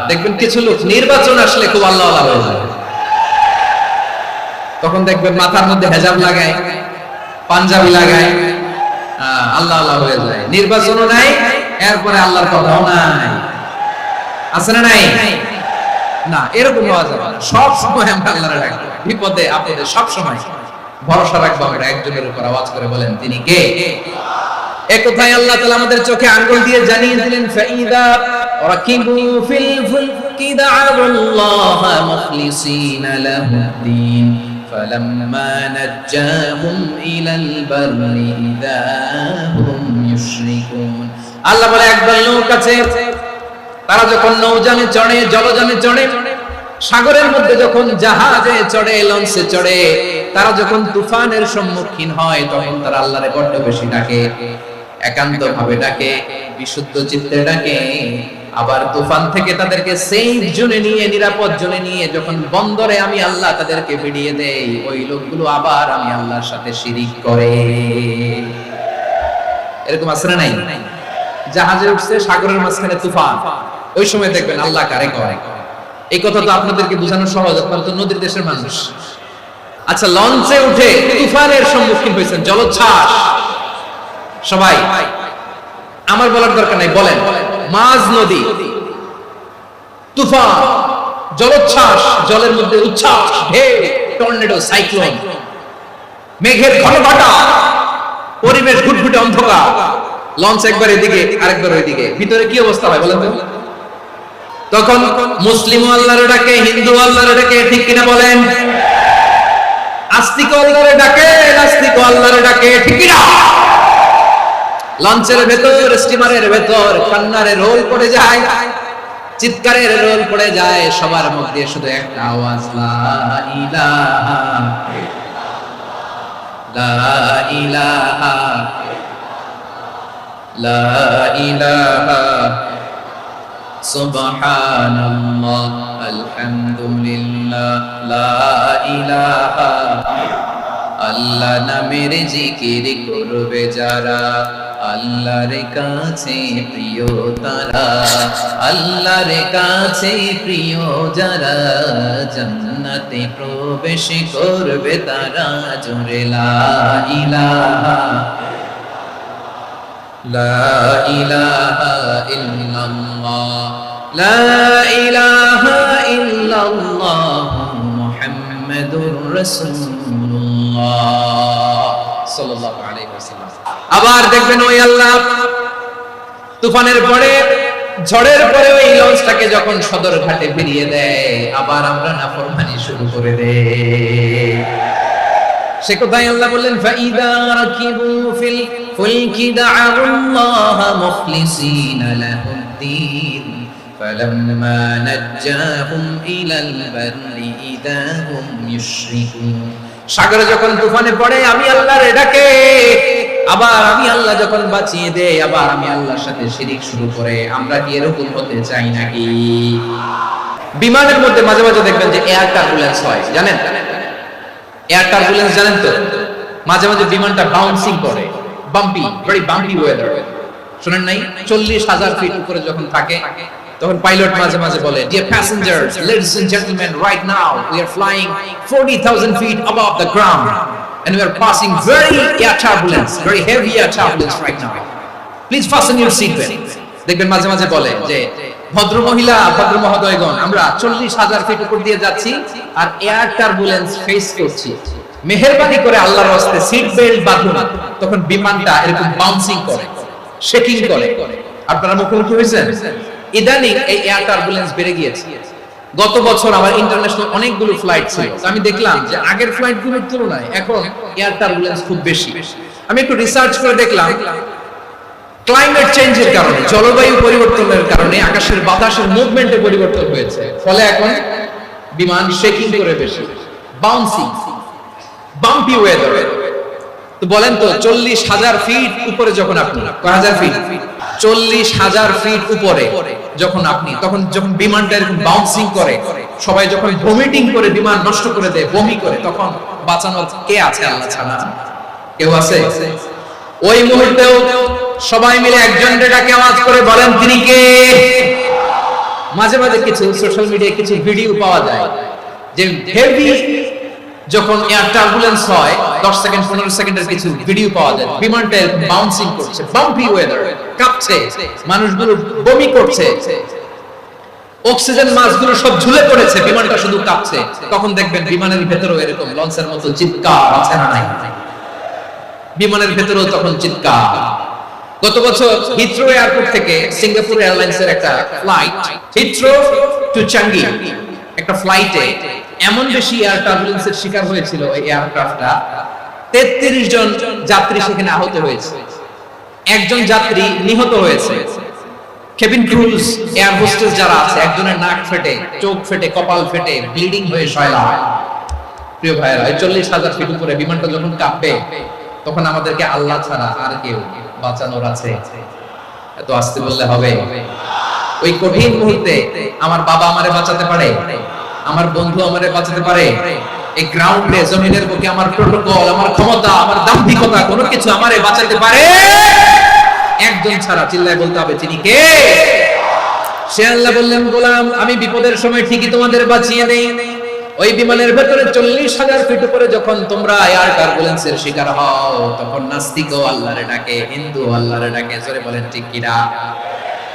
দেখবেন কিছু লোক নির্বাচন আসলে খুব আল্লাহ আল্লাহ হয়ে যায়। তখন দেখবেন মাথার মধ্যে হেজাব লাগায়, পাঞ্জাবি লাগায়, আল্লাহ আল্লাহ হয়ে যায়। নির্বাচনও নাই, এরপরে আল্লাহর কথাও নাই, আছে না নাই? না, এরকম হওয়া যাবে না। সব সময় আমরা আল্লাহরে ডাকবো, বিপদে আপদে সব সময় ভরসা রাখবো আমরা একজনের উপর। আওয়াজ করে বলেন, তিনি কে? এক কথায় আল্লাহ তাআলা আমাদের চোখে আঙ্গুল দিয়ে জানিয়ে দিলেন, ফাইদা রাকিবু ফিল ফুলকি দা'আল্লাহা মুখলিসিনা লাহুদ্দিন ফালাম্মা নাজ্জাহুম ইলাল বাররি ইযা হুম ইউশরিকুন। আল্লাহ বলে, একদল লোক আছে, তারা যখন নৌযানে চড়ে, জলযানে চড়ে, সাগরের মধ্যে যখন জাহাজে চড়ে, লঞ্চে চড়ে, তারা যখন তুফানের সম্মুখীন হয়, তখন তারা আল্লাহরে বড্ড বেশি ডাকে, একান্ত ভাবে ডাকে, বিশুদ্ধ চিত্তে ডাকে। আবার তুফান থেকে তাদেরকে সেফ জোনে নিয়ে, নিরাপদ জোনে নিয়ে যখন বন্দরে আমি আল্লাহ তাদেরকে ফিরিয়ে দেই, ওই লোকগুলো আবার আমি আল্লাহর সাথে শিরিক করে। এরকম আছে না নাই? জাহাজে উঠছে, সাগরের মাঝখানে তুফান, ওই সময় দেখবেন আল্লাহ কারে করে। এই কথা তো আপনাদেরকে বোঝানো সহজ, আপনারা তো নদীর দেশের মানুষ। আচ্ছা, লঞ্চে উঠে তুফানের সম্মুখীন হয়েছেন, জলোচ্ছ্বাস, সবাই আমার বলার দরকার নাই, বলেন, মাঝ নদী, তুফান, জলোচ্ছ্বাস, জলের মধ্যে উচ্ছ্বাস, ঢেউ, টর্নেডো, সাইক্লোন, মেঘের ঘনঘটা, পরিবেশ ঘুটঘুটে অন্ধকার, লঞ্চ একবার এদিকে আরেকবার ওইদিকে, ভিতরে কি অবস্থা হয় বলেন তো? তখন মুসলিম আল্লাহর ডাকে, হিন্দু আল্লাহর ডাকে, ঠিক কিনা বলেন? আস্তিক আল্লাহর ডাকে, নাস্তিক আল্লাহর ডাকে, ঠিক কিনা? লঞ্চের ভেতর, স্টিমারের ভেতর কান্নারে রোল পড়ে যায়, চিৎকারের রোল পড়ে যায়, সবার মধ্যে শুধু একটা আওয়াজ, লা ইলাহা লা ইলাহা লা ইলাহা সুবহানাল্লাহ আলহামদুলিল্লাহ লা ইলাহা। আল্লাহ নামের জিকির করবে যারা, আল্লাহর কাছে প্রিয় তারা, আল্লাহর কাছে প্রিয় যারা, জান্নাতে প্রবেশ করবে তারা, জোরে লা ইলাহা লা ইলাহা ইল্লাল্লাহ লা ইলাহা ইল্লাল্লাহ মুহাম্মাদুর রাসূলুল্লাহ সাল্লাল্লাহু আলাইহি ওয়াসাল্লাম। আবার দেখবেন ওই আল্লাহ তুফানের পরে, ঝড়ের পরে ওই লঞ্চটাকে যখন সদর ঘাটে ফিরিয়ে দেয়, আবার আমরা নাফরমানি শুরু করে দেই। সে কোথায় আল্লাহ বললেন, ফাইদা রাকিবু ফিল ফুলকি দা'আল্লাহা মুখলিসিনা লাহুদ্দিন ফালাম্মা নাজ্জাহুম ইলাল বাররি ইযা হুম ইউশরিকুন। সাগরে যখন তুফানে পড়ে আমি আল্লাহর ডাকে, আবার আমি আল্লাহ যখন বাঁচিয়ে দেই, আবার আমি আল্লাহর সাথে শিরিক শুরু করে। আমরা কি এরকম হতে চাই নাকি? বিমানের মধ্যে মাঝে মাঝে দেখবেন যে এয়ার টার্বুলেন্স হয়, জানেন? এয়ার টার্বুলেন্স জানেন তো? মাঝে মাঝে বিমানটা বাউন্সিং করে, বাম্পি, ভেরি বাম্পি ওয়েদার। শুনেন নাই? 40,000 ফিট উপরে যখন থাকে, তখন পাইলট মাঝে মাঝে বলে, dear passengers, ladies and gentleman, right now we are flying 40,000 feet above the ground and we are passing very air turbulence, very heavy air turbulence right now. Please fasten your seat belt. দেখবেন মাঝে মাঝে বলে যে, ভদ্র মহিলা, ভদ্র মহোদয়গণ, আমরা 40,000 ফিট উপর দিয়ে যাচ্ছি আর এয়ার টার্বুলেন্স ফেস করছি, মেহেরবানি করে আল্লাহর রাস্তে সিট বেল্ট বাঁধুন। তখন বিমানটা এরকম বাউন্সিং করে, শেকিং করে। আপনারা মুখোমুখি হয়েছেন? ইদানিং এই এয়ার টার্বুলেন্স বেড়ে গিয়েছে। গত বছর আমার ইন্টারন্যাশনাল অনেকগুলো ফ্লাইট ছিল, আমি দেখলাম যে আগের ফ্লাইটগুলোর তুলনায় এখন এয়ার টার্বুলেন্স খুব বেশি। আমি একটু রিসার্চ করে দেখলাম, ক্লাইমেট চেঞ্জের কারণে, জলবায়ু পরিবর্তনের কারণে আকাশের বাতাসের মুভমেন্টে পরিবর্তন হয়েছে, ফলে এখন বিমান শেকিং করে বেশি, বাউন্সিং, বাম্পি ওয়েদার। তো বলেন তো, 40,000 ফিট উপরে যখন আপনি, কয় হাজার ফিট? 40,000 ফিট উপরে যখন আপনি, তখন যখন বিমানটা এরকম বাউন্সিং করে, সবাই যখন ভমিটিং করে বিমান নষ্ট করে দেয়, বমি করে, তখন বাঁচানোর কে আছে? আল্লাহ ছাড়া কেউ আছে? ওই মুহূর্তেও সবাই মিলে একজনের ডাকে আওয়াজ করে বলেন, তিনি কে? মাঝে মাঝে কিছু সোশ্যাল মিডিয়ায় কিছু ভিডিও পাওয়া যায় যে হেভি যখন এয়ার টার্বুলেন্স হয় 10 সেকেন্ড 15 সেকেন্ডের কিছু ভিডিও পাওয়া যায়, বিমানটা বাউন্সিং করছে, বাম্পি ওয়েদার, কাঁপছে, মানুষগুলো বমি করছে, অক্সিজেন মাস্কগুলো সব ঝুলে পড়েছে, বিমানটা শুধু কাঁপছে। তখন দেখবেন বিমানের ভেতরেও এরকম লঞ্চের মতো চিৎকার আছে না নাই? বিমানের ভেতরেও তখন চিৎকার। গত বছর হিথ্রো এয়ারপোর্ট থেকে সিঙ্গাপুর এয়ারলাইন্সের একটা ফ্লাইট, হিথ্রো টু চাঙ্গি, একটা ফ্লাইটে এমন বেশি এয়ার টার্বুলেন্সের শিকার হয়েছিল এই এয়ারক্রাফটটা, 33 জন যাত্রী সেখানে আহত হয়েছে, একজন যাত্রী নিহত হয়েছে। কেবিন ক্রুজ, এয়ার হোস্টেস যারা আছে, একজনের নাক ফেটে, চোখ ফেটে, কপাল ফেটে, ব্লিডিং হয়ে শয়লা। প্রিয় ভাইরা, 40,000 ফিট উপরে বিমানটা যখন কাঁপবে, তখন আমাদেরকে আল্লাহ ছাড়া আর কেউ বাঁচানোর আছে? এত আস্তে বললে হবে? ওই কঠিন মুহূর্তে আমার বাবা আমারে বাঁচাতে পারে, আমার বন্ধু আমারে বাঁচাতে পারে, এই গ্রাউন্ডে জমিনের বুকে আমার প্রোটোকল, আমার ক্ষমতা, আমার দাম্ভিকতা কোনো কিছু আমারে বাঁচাতে পারে? একজন ছাড়া। চিল্লায় বলতে হবে তিনি কে? সে আল্লাহ বললেন, গোলাম আমি বিপদের সময় ঠিকই তোমাদের বাঁচিয়ে দেই। ওই বিমানের ভেতরে 40,000 ফিট উপরে যখন তোমরা এয়ার টার্বুলেন্সের শিকার হও, তখন নাস্তিকও আল্লাহরে ডাকে, হিন্দু আল্লাহরে ডাকে, জোরে বলেন ঠিক কিনা?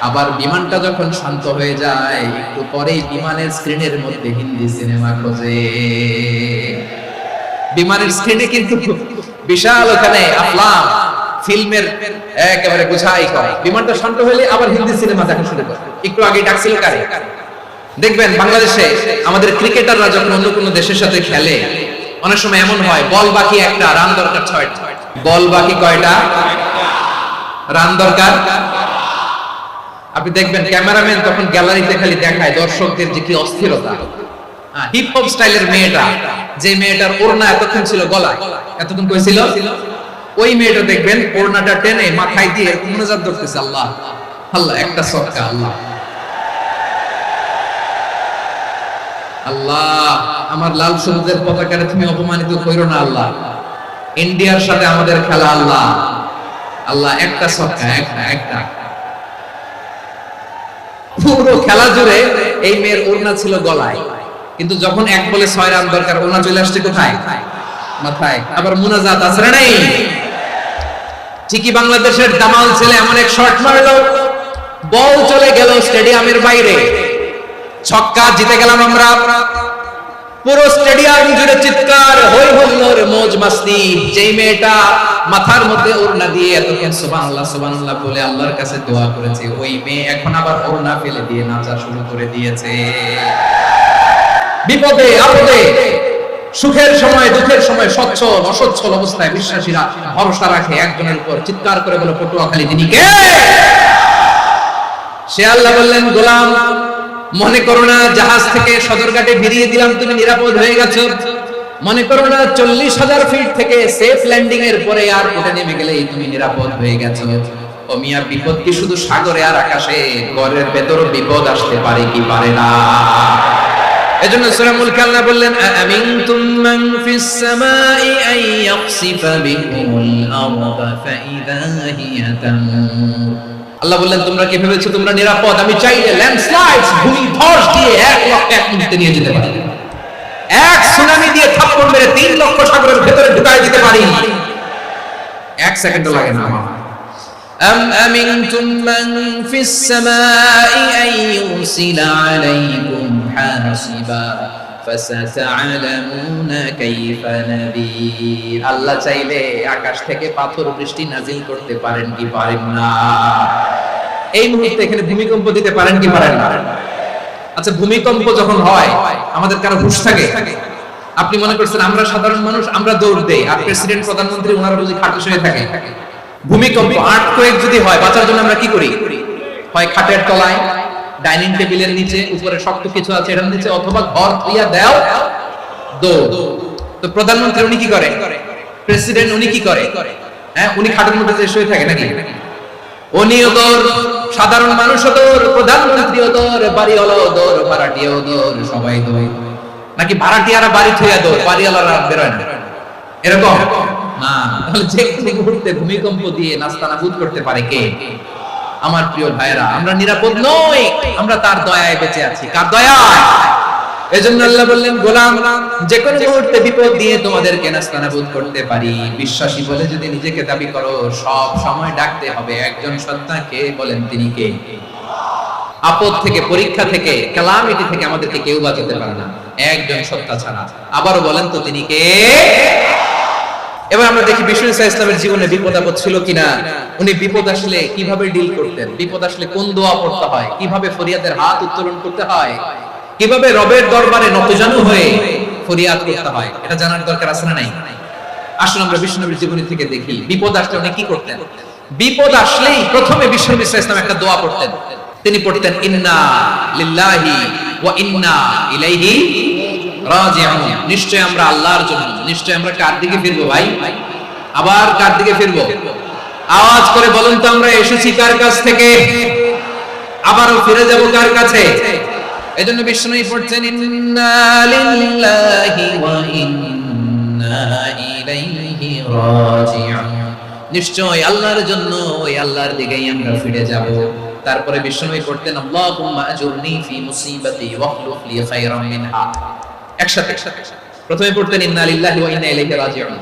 আবার বিমানটা যখন শান্ত হয়ে যায়, একটু পরেই বিমানের স্ক্রিনের মধ্যে হিন্দি সিনেমা খোঁজে। বিমানের স্ক্রিনে কিন্তু বিশাল ওখানে আফলাম ফিল্মের একেবারে গোছাই করে। বিমানটা শান্ত হলে আবার হিন্দি সিনেমা দেখা শুরু করে। একটু আগে ডাকছিল কারে? দেখবেন বাংলাদেশে আমাদের ক্রিকেটাররা যখন অন্য কোনো দেশের সাথে খেলে, অনেক সময় এমন হয় বল বাকি একটা, রান দরকার 6টা। বল বাকি কয়টা? রান দরকার। আপনি দেখবেন ক্যামেরাম্যান তখন গ্যালারিতে খালি দেখায় দর্শকদের যে কি অস্থিরতা। হিপ হপ স্টাইলের মেয়েটা, যে মেয়েটার ওড়না এতক্ষণ ছিল গলায়, এতক্ষণ কই ছিল, ওই মেয়েটা দেখবেন ওড়নাটা টেনে মাথায় দিয়ে মুনাজাত করতেছে, আল্লাহ আল্লাহ, একটা সদকা, আল্লাহ আল্লাহ, আমার লাল সবুজের পতাকারে তুমি অপমানিত কইরো না আল্লাহ, ইন্ডিয়ার সাথে আমাদের খেলা, আল্লাহ আল্লাহ, একটা সদকা, একটা। পুরো খেলা জুড়ে এই মেয়ের ওড়না ছিল গলায়, কিন্তু যখন 1 বলে 6 রান দরকার, ওড়না চলে আসছে কোথায়? মাথায়। আবার মুনাজাত আছে না নেই? ঠিকই বাংলাদেশের দামাল ছেলে এমন এক শট মারলো, বল চলে গেল স্টেডিয়ামের বাইরে, ছক্কা, জিতে গেলাম আমরা। পুরো স্টেডিয়াম জুড়ে চিৎকার, হই হুল্লোড়, মौज মাস্তি। যেই মেয়েটা মাথার মধ্যে ওড়না দিয়ে এতক্ষণ সুবহানাল্লাহ সুবহানাল্লাহ বলে আল্লাহর কাছে দোয়া করেছে, ওই মেয়ে এখন আবার ওড়না ফেলে দিয়ে নাচা শুরু করে দিয়েছে। বিপদে আপদে, সুখের সময় দুঃখের সময় সচ্ছল অসচ্ছল অবস্থায় বিশ্বাসীরা ভরসা রাখে একজনের উপর। চিৎকার করে বলে, পটুয়াখালী তিনি কে? সে আল্লাহ বললেন, গোলাম মনে করো না জাহাজ থেকে সদরঘাটে ভিড়িয়ে দিলাম, তুমি নিরাপদ হয়ে গেছো। মনে করো না 40,000 ফিট থেকে সেফ ল্যান্ডিং এর পরে আর উঠে নেমে গেলেই তুমি নিরাপদ হয়ে গেছো। ও মিয়া, বিপদ কি শুধু সাগরে আর আকাশে? ঘরের ভেতরও বিপদ আসতে পারে কি পারে না? এজন্য সূরা মুলক আল্লাহ বললেন, আমিনতুম মান ফিস সামাই আন ইয়াখসিফা বিকুমুল আরদা ফাইযা হিয়া তামুর। আল্লাহ বললেন, তোমরা কি ভেবেছো তোমরা নিরাপদ? আমি চাইলে ল্যান্ডস্লাইডস, ভূমিধস দিয়ে 1 লক্ষ 1 মিনিটে নিয়ে যেতে পারি। এক সুনামি দিয়ে থাপ্পড় মেরে 3 লক্ষ সাগরের ভেতরে ঢুকাই দিতে পারি, 1 সেকেন্ডও লাগে না আমার। أم أمنتم من في السماء أن يرسل عليكم حاصبا فستعلمون كيف نذير। আল্লাহ চাইলে আকাশ থেকে পাথর বৃষ্টি নাজিল করতে পারেন কি পারেন না? এই মুহূর্তে এখানে ভূমিকম্প দিতে পারেন কি পারেন না? আচ্ছা, ভূমিকম্প যখন হয় আমাদের কারো হুঁশ থাকে? আপনি মনে করছেন আমরা সাধারণ মানুষ, আমরা দৌড় দেই, আর প্রেসিডেন্ট প্রধানমন্ত্রী ওনারা বুঝি খাটে শুয়ে থাকে? ভূমিকম্প, আর্থকোয়েক যদি হয়, বাঁচার জন্য আমরা কি করি? হয় খাটের তলায়, ডাইনিং টেবিলের নিচে, উপরে শক্ত কিছু আছে এটার নিচে, অথবা ঘর ধুইয়া দাও দৌড়। তো প্রধানমন্ত্রী উনি কি করে? প্রেসিডেন্ট উনি কি করে? হ্যাঁ, উনি খাটের মধ্যে শুয়ে থাকে নাকি? উনিও দৌড়, সাধারণ মানুষও দৌড়, প্রধানমন্ত্রীও দৌড়, বাড়িওয়ালাও দৌড়, ভাড়াটিয়াও দৌড়, সবাই দৌড়। নাকি ভাড়াটিয়ারা বাড়ি থইয়া দৌড়, বাড়িওয়ালারা বেরোয় না? এরকম না। তাহলে যে কোনো মুহূর্তে ভূমিকম্প দিয়ে নাস্তানাবুদ করতে পারে কে? আমার প্রিয় ভাইরা, আমরা নিরাপদ নই, আমরা তার দয়ায় বেঁচে আছি। কার দয়ায়? এজন্য আল্লাহ বললেন, গোলাম, যে কোনো মুহূর্তে বিপদ দিয়ে তোমাদেরকে নাস্তানাবুদ করতে পারি। বিশ্বাসী বলে যদি নিজেকে দাবি করো, সব সময় ডাকতে হবে একজন সত্তাকে। বলেন তিনি কে? আপদ থেকে, পরীক্ষা থেকে, ক্যালামিটি থেকে আমাদেরকে কেউ বাঁচাতে পারে না একজন সত্তা ছাড়া। আবারও বলেন তো তিনি কে? এবার আমরা দেখি বিষ্ণু ইসলামের জীবনে বিপদ আপদ ছিল কিনা। উনি বিপদ আসলে কিভাবে ডিল করতেন, বিপদ আসলে কোন দোয়া পড়তে হয়, কিভাবে ফরিয়াদের হাত উত্তোলন করতে হয়, কিভাবে রবের দরবারে নতজানু হয়ে ফরিয়াদ করতে হয়, এটা জানার দরকার আছে না নাই? আসুন আমরা বিষ্ণুনবীর জীবনী থেকে দেখি বিপদ আসলে উনি কি করতেন। বিপদ আসলেই প্রথমে বিষ্ণু ইসলাম একটা দোয়া পড়তেন। তিনি পড়তেন, ইন্না লিল্লাহি ওয়া ইন্না ইলাইহি রাজিউন। নিশ্চয় আমরা আল্লাহর জন্য, নিশ্চয় আমরা কার দিকে ফিরবো ভাই? আবার কার দিকে ফিরবো? আওয়াজ করে বলুন তো, আমরা এসেছি কার কাছ থেকে, আবারও ফিরে যাব কার কাছে? এজন্য বিষ্ণুই পড়ছেন, ইন্না লিল্লাহি ওয়া ইন্না ইলাইহি রাজিউন। নিশ্চয় আল্লাহর জন্য, ওই আল্লাহর দিকেই আমরা ফিরে যাব। তারপরে বিষ্ণুই পড়তেন, আল্লাহুম্মা আজুরনি ফি মুসিবাতি ওয়াখলুফ লি খায়রাম মিনহা। একসাথে প্রথমে পড়তেন ইন্না লিল্লাহি ওয়া ইন্না ইলাইহি রাজিউন,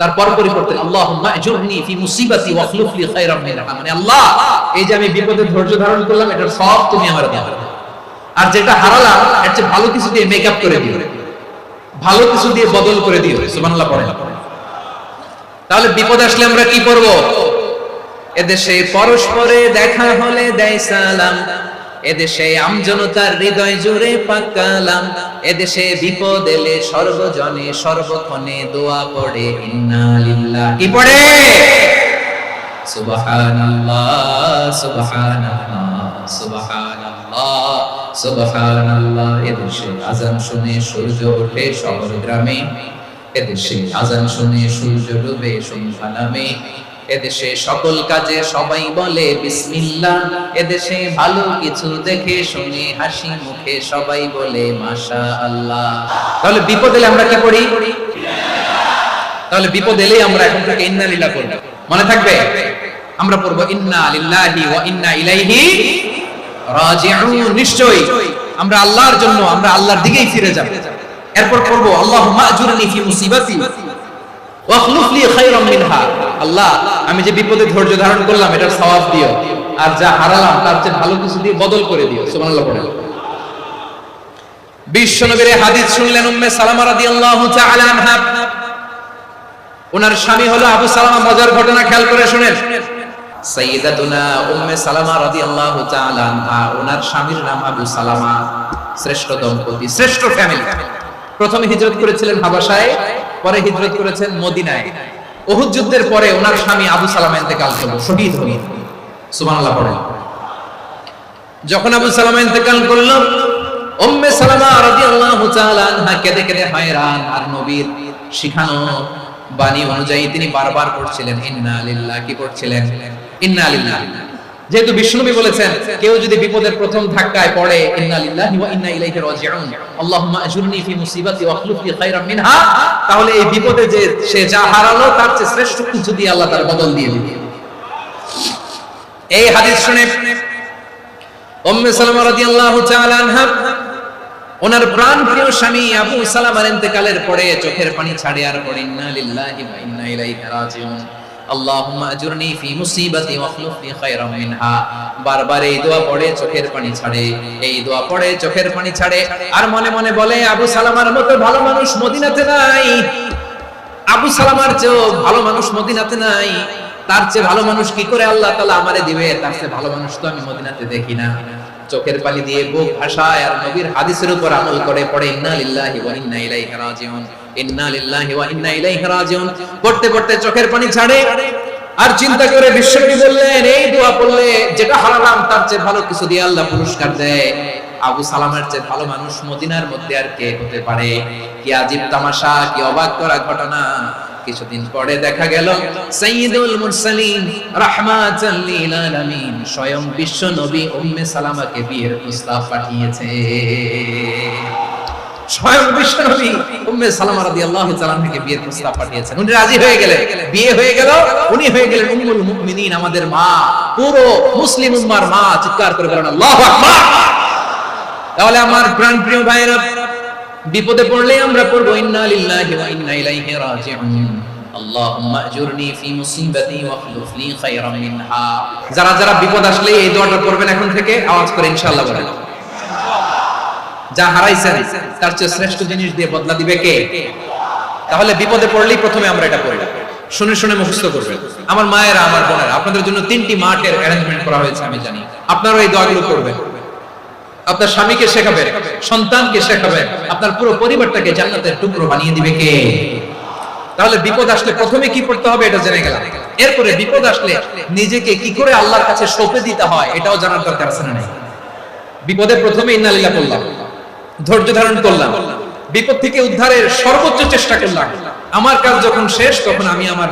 তারপর পড়তেন আল্লাহুম্মা আজুরনি ফি মুসিবাতি ওয়াখলুফ লি খায়রাম মিনহা। মানে আল্লাহ, এই যে আমি বিপদে ধৈর্য ধারণ করলাম, এটার সব তুমি আমারে দাও, আর যেটা হারালাম এর চেয়ে ভালো কিছু দিয়ে মেকআপ করে দিও, ভালো কিছু দিয়ে বদল করে দিও। সুবহানাল্লাহ পড়েন। তাহলে বিপদ আসলে আমরা কি করব? এদেশে পরস্পরে দেখা হলে দেয় সালাম, এদেশে আমজনতার হৃদয় জুড়ে পাকালাম, এদেশে বিপদ এলে সর্বজনে সর্বক্ষণে দোয়া পড়ে ইন্না লিল্লাহি। কি পড়ে? সুবহানাল্লাহ সুবহানাল্লাহ সুবহানাল্লাহ সুবহানাল্লাহ। এদেশে আযান শুনে সূর্য ওঠে শহর গ্রামে, এদেশে আযান শুনে সূর্য ডুবে সন্ধ্যা নামে, এদেশে সকল কাজে সবাই বলে বিসমিল্লাহ, এদেশে ভালো কিছু দেখে শুনে হাসি মুখে সবাই বলে মাশাআল্লাহ। তাহলে বিপদ এলে আমরা কি পড়ি? তাহলে বিপদ এলেই আমরা এখন থেকে ইন্না লিল্লাহ পড়ব। মনে থাকবে? আমরা পড়ব ইন্না লিল্লাহি ওয়া ইন্না ইলাইহি রাজিউন। নিশ্চয়ই আমরা আল্লাহর জন্য, আমরা আল্লাহর দিকেই ফিরে যাব। এরপর পড়ব আল্লাহুম্মা আজুরনি ফি মুসিবাতি ওয়াখলুফ লি খায়রাম মিনহা। আল্লাহ, আমি যে বিপদে ধৈর্য ধারণ করলাম এটার সওয়াব দিও, আর যা হারালাম তার চেয়ে ভালো কিছু দিয়ে বদল করে দিও। সুবহানাল্লাহ পড়েন। বিশ্বনবীর হাদিস শুনলেন উম্মে সালামা রাদিয়াল্লাহু তাআলা আনহা। ওনার স্বামী হলো আবু সালামা। মজার ঘটনা খেয়াল করে শুনেন। সাইয়্যিদাতুনা উম্মে সালামা রাদিয়াল্লাহু তাআলা আনহা, ওনার স্বামীর নাম আবু সালামা। শ্রেষ্ঠ দম্পতি, শ্রেষ্ঠ ফ্যামিলি। প্রথমে হিজরত করেছিলেন হাবাশায়, পরে হিজরত করেছেন মদিনায়। উহুদ যুদ্ধের পরে ওনার স্বামী আবু সালামা ইন্তেকাল করলেন, শহীদ হলেন। সুবহানাল্লাহ পড়েন। যখন আবু সালামা ইন্তেকাল করল, উম্মে সালামা রাদিয়াল্লাহু তাআলা আনহা কেঁদে কেঁদে হয়রান। আর নবীর শিখানো বাণী অনুযায়ী তিনি বারবার পড়ছিলেন ইন্না লিল্লাহি। কি পড়ছিলেন? ইন্না লিল্লাহি। যেহেতু বিষ্ণুনবী বলেছেন, কেউ যদি বিপদের প্রথম ধাক্কায় পড়ে ইন্না লিল্লাহি ওয়া ইন্না ইলাইহি রাজিউন, আল্লাহুম্মা আজুরনি ফি মুসিবাতি ওয়াখলুফ লি খায়রাম মিনহা, তাহলে এই বিপদে যে সে যা হারালো তার চেয়ে শ্রেষ্ঠ কিছু দিয়ে আল্লাহ তার বদল দিয়ে দিবে। এই হাদিস শুনে উম্মে সালামা রাদিয়াল্লাহু তাআলা আনহা, ওনার প্রাণপ্রিয় স্বামী আবু সালামার ইন্তেকালের পরে চোখের পানি ছাড়ে আর পড়ে ইন্না লিল্লাহি ওয়া ইন্না ইলাইহি রাজিউন, আল্লাহুম্মা আজুরনি ফি মুসিবাতি ওয়াখলুফ লি খায়রাম মিনহা। বারবার এই দোয়া পড়ে চোখের পানি ছাড়ে, এই দোয়া পড়ে চোখের পানি ছাড়ে, আর মনে মনে বলে আবু সালামার মতো ভালো মানুষ মদিনাতে নাই, আবু সালামার চেয়েও ভালো মানুষ মদিনাতে নাই, তার চেয়ে ভালো মানুষ কি করে আল্লাহ তাআলা আমারে দিবে, তার চেয়ে ভালো মানুষ তো আমি মদিনাতে দেখি না। চোখের পানি দিয়ে বুক ভাসায় আর নবীর হাদিসের উপর আমল করে পড়ে ইন্না লিল্লাহি ওয়া ইন্না ইলাইহি রাজিউন, ইন্না লিল্লাহি ওয়া ইন্না ইলাইহি রাজিউন। পড়তে পড়তে চোখের পানি ছাড়ে আর চিন্তা করে বিশ্বনবী বললেন, এই দোয়া পড়লে যেটা হারালাম তার চেয়ে ভালো কিছু দিয়ে আল্লাহ পুরস্কার দেয়। আবু সালামার চেয়ে ভালো মানুষ মদিনার মধ্যে আর কে হতে পারে? কি আজীব তামাশা, কি অবাক করা ঘটনা। কিছুদিন পরে দেখা গেল সাইয়্যিদুল মুরসালিন রাহমাতাল লিল আলামিন স্বয়ং বিশ্ব নবী উম্মে সালামাকে বিয়ের প্রস্তাব পাঠিয়েছে। স্বয়ং বিশ্ব নবী উম্মে সালামা রাদিয়াল্লাহু তাআলা থেকে বিয়ের প্রস্তাব পাঠিয়েছেন। উনি রাজি হয়ে গেলেন, বিয়ে হয়ে গেল, উনি হয়ে গেলেন উম্মুল মুমিনিন, আমাদের মা, পুরো মুসলিম উম্মার মা। চিৎকার করে বলেন আল্লাহু আকবার। তাহলে আমার প্রাণপ্রিয় ভাইরা, বিপদে পড়লে আমরা পড়বো ইন্না লিল্লাহি ওয়া ইন্না ইলাইহি রাজিউন, আল্লাহুম্মা আজুরনি ফি মুসিবাতি ওয়াখলুফ লি খায়রাম মিনহা। যারা যারা বিপদ আসলে এই দোয়াটা পড়বেন এখন থেকে আওয়াজ করে ইনশাআল্লাহ বলেন। যা হারাইছেন তার চেয়ে শ্রেষ্ঠ জিনিস দিয়ে বদলা দিবে কে? তাহলে বিপদে পড়লেই প্রথমে আমরা এটা পড়ি, শুনে শুনে মুখস্থ করবেন। আমার মায়েরা, আমার বোনেরা, আপনাদের জন্য 3টি মাঠের অ্যারেঞ্জমেন্ট করা হয়েছে, আমি জানি। আপনারা এই দোয়াগুলো করবেন, আপনার স্বামীকে শেখাবেন, সন্তানকে শেখাবেন, আপনার পুরো পরিবারটাকে জান্নাতের টুকরো বানিয়ে দিবে কে? তাহলে বিপদ আসলে প্রথমে কি করতে হবে এটা জেনে গেলাম। এরপরে বিপদ আসলে নিজেকে কি করে আল্লাহর কাছে সঁপে দিতে হয় এটাও জানার দরকার আছে না নাই? বিপদে প্রথমে ইন্না লিল্লাহ বললাম, ধৈর্য ধারণ করলাম, বিপদ থেকে উদ্ধারের সর্বোচ্চ চেষ্টা করলাম। আমার কাজ যখন শেষ তখন আমি আমার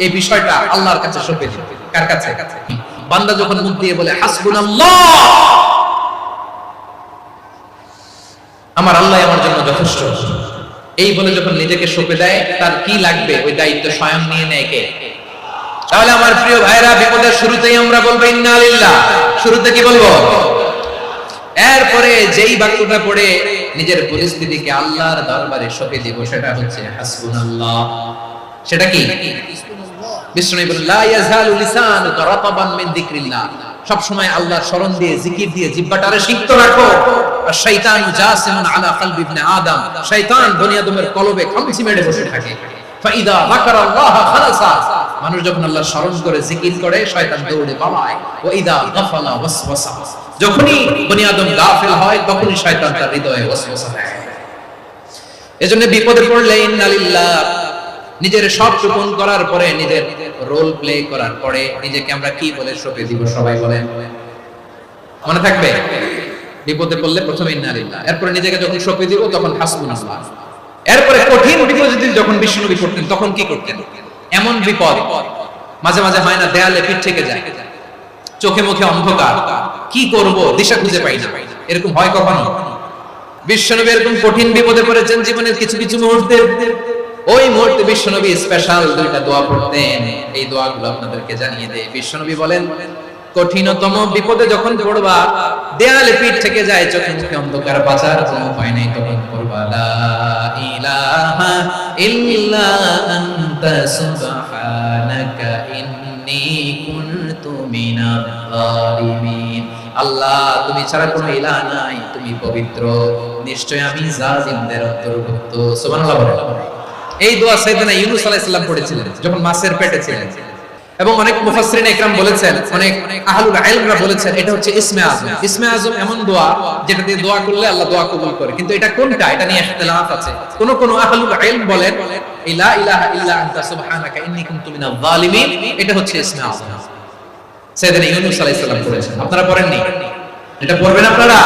এই বিষয়টা আল্লাহর কাছে সঁপে দিই। কার কাছে? বান্দা যখন মুখ দিয়ে বলে হাসবুনাল্লাহ, আমার আল্লাহ আমার জন্য যথেষ্ট, এই বলে যখন নিজেকে সঁপে দেয়, তার কি লাগবে ওই দায়িত্ব স্বয়ং নিয়ে নেয় কে? তাহলে আমার প্রিয় ভাইরা, বিপদের শুরুতেই আমরা বলবো ইন্না লিল্লাহ। শুরুতে কি বলবো? এরপরে যেই বাক্যটা পড়ে নিজের পরিস্থিতিকে আল্লাহর দরবারে সঁপে দিব সেটা হচ্ছে হাসবুনাল্লাহ। সেটা কি? বিষ্ণু বলেন লা ইয়াজালু লিসানুকা রাতাবান মিন যিকরিল্লাহ, সব সময় আল্লাহর স্মরণ দিয়ে, জিকির দিয়ে জিহ্বাটারে সিক্ত রাখো। আর শয়তান জাসিমুন আলা কলবি ইবনে আদম, শয়তান বনি আদমের কলবে খামচি মেরে বসে থাকে। ফাইদা যাকারাল্লাহ খালাসা, মানুষ যখন আল্লাহর স্মরণ করে জিকির করে শয়তান দৌড়ে পালায়। ওয়া ইদা গাফালা ওয়াসওয়াসা, যখনই বনি আদম গাফিল হয় তখনই শয়তান তার হৃদয়ে ওয়াসওয়াসা দেয়। এজন্য বিপদে পড়লে ইন্না লিল্লাহ, নিজের সব গোপন করার পরে, নিজের রোল প্লে করার পরে নিজেকে আমরা কি বলে সঁপে দিব? সবাই বলেন, মনে থাকবে? বিপদে পড়লে প্রথমে ইন্না লিল্লাহ, এরপরে নিজেকে যখন সঁপে দিব তখন হাসবুনাল্লাহ। এরপরে কঠিন বিপদ যখন বিষ্ণুনবী পড়তেন তখন কি করতেন? এমন বিপদ মাঝে মাঝে হয় না, দেয়ালে পিঠ থেকে যায়, চোখে মুখে অন্ধকার, কি করব দিশা খুঁজে পাই না, এরকম হয় কখনো? বিশ্বনবী এরকম কঠিন বিপদে পড়েছেন জীবনের কিছু কিছু মুহূর্তে। ওই মুহূর্তে বিশ্বনবী স্পেশাল 2টা দোয়া পড়তেন। এই দোয়াগুলো আপনাদেরকে জানিয়ে দেয়। বিশ্বনবী বলেন, কঠিনতম বিপদে যখন পড়বা, দেয়ালে পিঠ থেকে যায়, চোখে মুখে অন্ধকার, বাঁচার কোনো উপায় নেই, তখন পড়বা লা ইলাহা ইল্লা আনতা সুবহানাকা ইন্নী কুনতু মিনাজ জালিমিন। আল্লাহ, তুমি ছাড়া কোনো ইলাহ নাই, তুমি পবিত্র, নিশ্চয় আমি জালিমদের অন্তর্ভুক্ত। সুবহানাল্লাহ বলেন। এই দোয়া সাইয়েদনা ইউনূস আলাইহিস সালাম পড়েছিলেন যখন মাছের পেটে ছিলেন। এবং অনেক মুফাসসিরিন ইকরাম বলেছেন, অনেক আহলুল ইলমরা বলেছেন এটা হচ্ছে ইসমে আযম। ইসমে আযম এমন দোয়া যেটা দিয়ে দোয়া করলে আল্লাহ দোয়া কবুল করে। কিন্তু এটা কোনটা, এটা নিয়ে ইখতিলাফ আছে। কোন আহলুল ইলম বলেন লা ইলাহা ইল্লা আনতা সুবহানাকা ইন্নী কুনতু মিনাজ জালিমিন, এটা হচ্ছে ইসমে আযম। সাইয়েদনা ইউনূস আলাইহিস সালাম পড়েছেন, আপনারা পড়েননি? এটা পড়বেন আপনারা।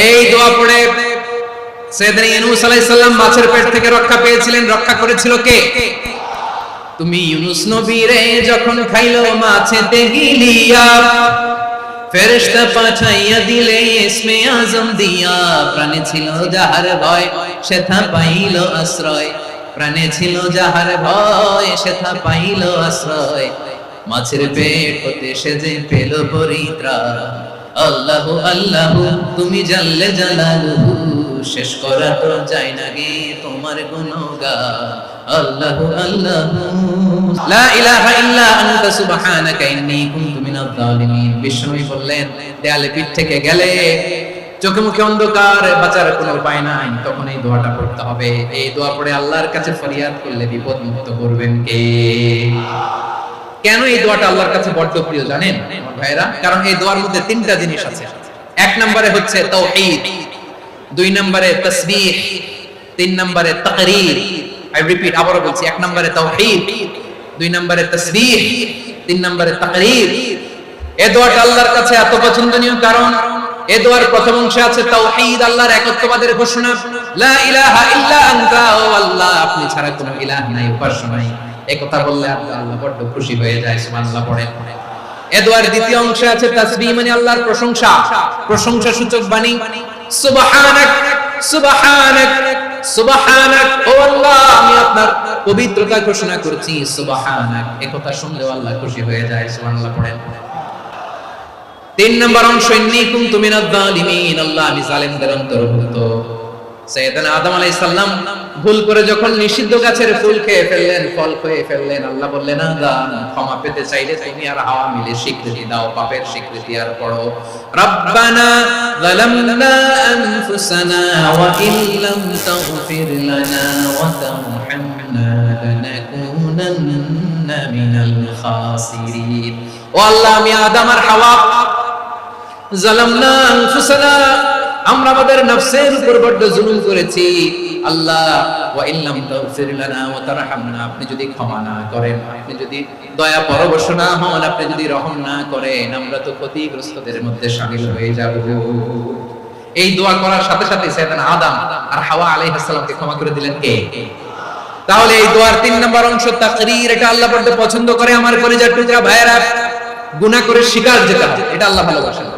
এই দোয়া পড়ে সাইয়েদনা ইউনূস আলাইহিস সালাম মাছের পেট থেকে রক্ষা পেয়েছিলেন। রক্ষা করেছিল কে? তুমি ইউনূস নবীরে যখন খাইলো মাছেতে গিলিয়া, ফেরেশতা পাঠাইয়া দিলে ইসমে আযম দিয়া। প্রাণে ছিল যাহার ভয় সেথা পাইল আশ্রয়, প্রাণে ছিল যাহার ভয় সেথা পাইল আশ্রয়। মাছের পেট হতে সে যে পেল পরিত্রাণ। আল্লাহু আল্লাহু তুমি জাল্লে জালালুহু, শেষ করা তো যায় না গে তোমার গুণগান। আল্লাহু আল্লাহু লা ইলাহা ইল্লা আনতা সুবহানাকা ইন্নী কুনতু মিনাজ জালিমিন। বিষ্ণুই বললেন, দেয়ালে পিঠ থেকে গেলে, চোখে মুখে অন্ধকার, বাঁচার কোনো উপায় নাই, তখন এই দোয়াটা পড়তে হবে। এই দোয়া পড়ে আল্লাহর কাছে ফরিয়াদ করলে বিপদ মুক্ত করবেন কে? কেন এই দোয়াটা আল্লাহর কাছে বড্ড প্রিয় জানেন আমার ভাইরা? কারণ এই দোয়ার মধ্যে 3টা জিনিস আছে। 1 নম্বরে হচ্ছে তাওহীদ, 2 নম্বরে তাসবিহ, 3 নম্বরে তাকরীর। আই রিপিট, আবারো বলছি, 1 নম্বরে তাওহীদ, 2 নম্বরে তাসবিহ, 3 নম্বরে তাকরীর। এই দোয়াটা আল্লাহর কাছে এত পছন্দনীয় কারণ এই দোয়ার প্রথম অংশে আছে তাওহীদ, আল্লাহর একত্ববাদের ঘোষণা। লা ইলাহা ইল্লা আনতা, ও আল্লাহ আপনি ছাড়া কোনো ইলাহ নাই, উপাস্য নাই। এই কথা বললে আল্লাহ বড় খুশি হয়ে যায়। সুবহানাল্লাহ পড়েন। এই দোয়ার দ্বিতীয় অংশে আছে তাসবিহ, মানে আল্লাহর প্রশংসা, প্রশংসা সূচক বাণী। সুবহানাক সুবহানাক সুবহানাক, ও আল্লাহ আমি আপনার পবিত্রতা ঘোষণা করছি। সুবহানাক, এই কথা শুনলেও আল্লাহ খুশি হয়ে যায়। সুবহানাল্লাহ পড়েন। 3 নম্বর অংশ, ইন্নী কুনতু মিনাজ জালিমিন, আল্লাহ আমি জালেমদের অন্তর্ভুক্ত। সাইয়েদনা আদম আলাইহিস সালাম ভুল করে যখন নিষিদ্ধ গাছের ফুল খেয়ে ফেললেন, ফল খেয়ে ফেললেন, আল্লাহ বললেন আদম ক্ষমা পেতে চাইলে তুমি আর হাওয়া মিলে স্বীকৃতি দাও, পাপের স্বীকৃতি আর পড়ো রব্বানা যালামনা আনফুসানা ওয়া ইল্লাম তাগফির লানা ওয়া তারহামনা লানাকুনান্না মিনাল খাসিরিন। ও আল্লাহ, আমি আদম আর হাওয়া যালামনা আনফুসানা, আমরা আমাদের নফসের উপর বড় জুলুম করেছি আল্লাহ, ওয়া ইল্লাম তাগফির লানা ওয়া তারহামনা, আপনি যদি ক্ষমা না করেন, আপনি যদি দয়া পরবশ না হন, আপনি যদি রহম না করেন, আমরা তো ক্ষতিগ্রস্তদের মধ্যে শামিল হয়ে যাব। এই দোয়া করার সাথে সাথে সাইয়েদনা আদম আর হাওয়া আলাইহিস সালামকে ক্ষমা করে দিলেন কে? তাহলে এই দোয়ার 3 নম্বর অংশ তাকরীর, এটা আল্লাহ বড় পছন্দ করে। আমার কলিজার টুকরা ভাইয়েরা, গুনাহ করে স্বীকার যেটা, এটা আল্লাহ ভালোবাসেন।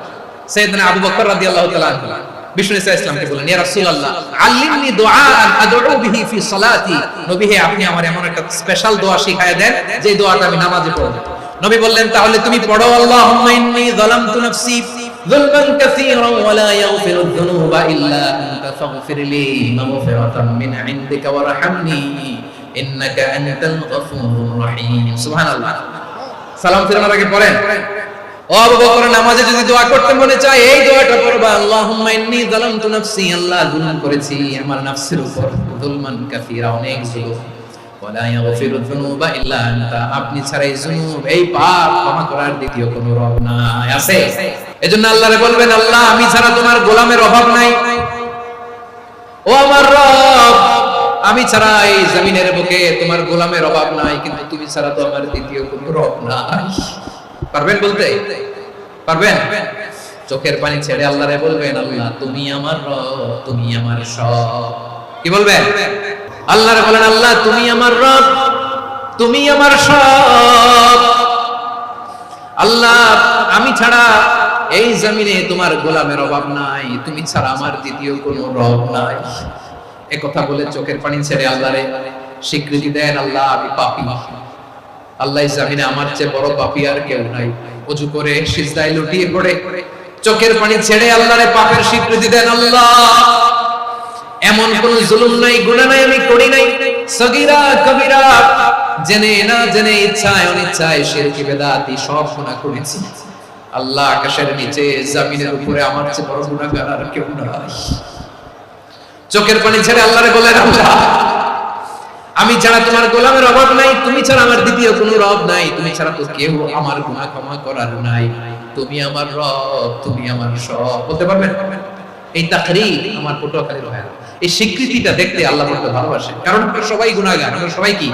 সাইয়েদনা আবু বকর রাদিয়াল্লাহু তাআলা আনহু বিষ্ণু ইসলামকে বলেন, ইয়া রাসূলুল্লাহ আল্লিমনি দুআআন আদউ বিহি ফি সালাতি, নবী হে আপনি আমার এমন একটা স্পেশাল দোয়া শিখায়া দেন যে দোয়াটা আমি নামাজে পড়ব। নবী বললেন, তাহলে তুমি পড়ো আল্লাহুম্মা ইন্নী যালামতু নাফসি যুলমান কাসীরান ওয়া লা ইয়াগফিরুয যুনুবা ইল্লা আনতা ফাগফিরলি মাগফিরাতাম মিন ইনদিকা ওয়ারহামনি ইন্নাকা আনতাল গফুরুর রহিম। সুবহানাল্লাহ। সালাম ফিরানোর আগে পড়েন, ও আবু বকর নামাজে যদি দোয়া করতে মনে চায় এই দোয়াটা পড়বা, আল্লাহুম্মা ইন্নী যালামতু নাফসি, আল্লাহ জুলুম করেছি আমার নফসের উপর, যুলমান কাসীরা, অনেক জুলুম, ওয়া লা ইয়াগফিরু যুনুবা ইল্লা আনতা, আপনি ছাড়া এই জুনুব, এই পাপ ক্ষমা করার দ্বিতীয় কোনো রব নাই। আছে? এজন্য আল্লাহরে বলবেন, আল্লাহ আমি ছাড়া তোমার গোলামের অভাব নাই, ও আমার রব আমি ছাড়া এই জমিনের বুকে তোমার গোলামের অভাব নাই, কিন্তু তুমি ছাড়া তো আমার দ্বিতীয় কোনো রব নাই। পারবেন বলতে? পারবেন? চোখের পানি ছেড়ে আল্লাহরে বলবেন, আল্লাহ তুমি আমার রব, তুমি আমার সব। কি বলবেন? আল্লাহরে বলেন, আল্লাহ তুমি আমার রব, তুমি আমার সব। আল্লাহ আমি ছাড়া এই জমিনে তোমার গোলামের অভাব নাই, তুমি ছাড়া আমার দ্বিতীয় কোনো রব নাই। একথা বলে চোখের পানি ছেড়ে আল্লাহরে স্বীকৃতি দেন, আল্লাহ আমি পাপী, আল্লাহ জামিনে আমার চেয়ে বড় পাপী আর কেউ নাই। ওযু করে সিজদায় লুটিয়ে পড়ে চোখের পানি ছেড়ে আল্লাহরে পাপের স্বীকৃতি দেন, আল্লাহ এমন কোন জুলুম নাই, গুনাহ নাই আমি করি নাই, সগীরা কবিরা, জেনে না জেনে, ইচ্ছায় অনিচ্ছায়, শিরকি বিদআতি সব গুনাহ করেছি। আল্লাহ আকাশের নিচে জমিনের উপরে আমার চেয়ে বড় গুনাহগার আর কেউ নাই। চোখের পানি ছেড়ে আল্লাহরে বলেন, আল্লাহ আমি ছাড়া তোমার গোলামের অভাব নাই, তুমি ছাড়া আমার দ্বিতীয় কোনো রব নাই, তুমি ছাড়া তো কেউ আমার গুনাহ ক্ষমা করার নাই, তুমি আমার রব, তুমি আমার সব। বলতে পারবেন? এই তাকরীর আমার পটুয়াখালীর ভাইরা, এই স্বীকৃতিটা দেখতে আল্লাহ বড় ভালোবাসেন, কারণ আমরা সবাই গুনাহগার, আমরা সবাই কি?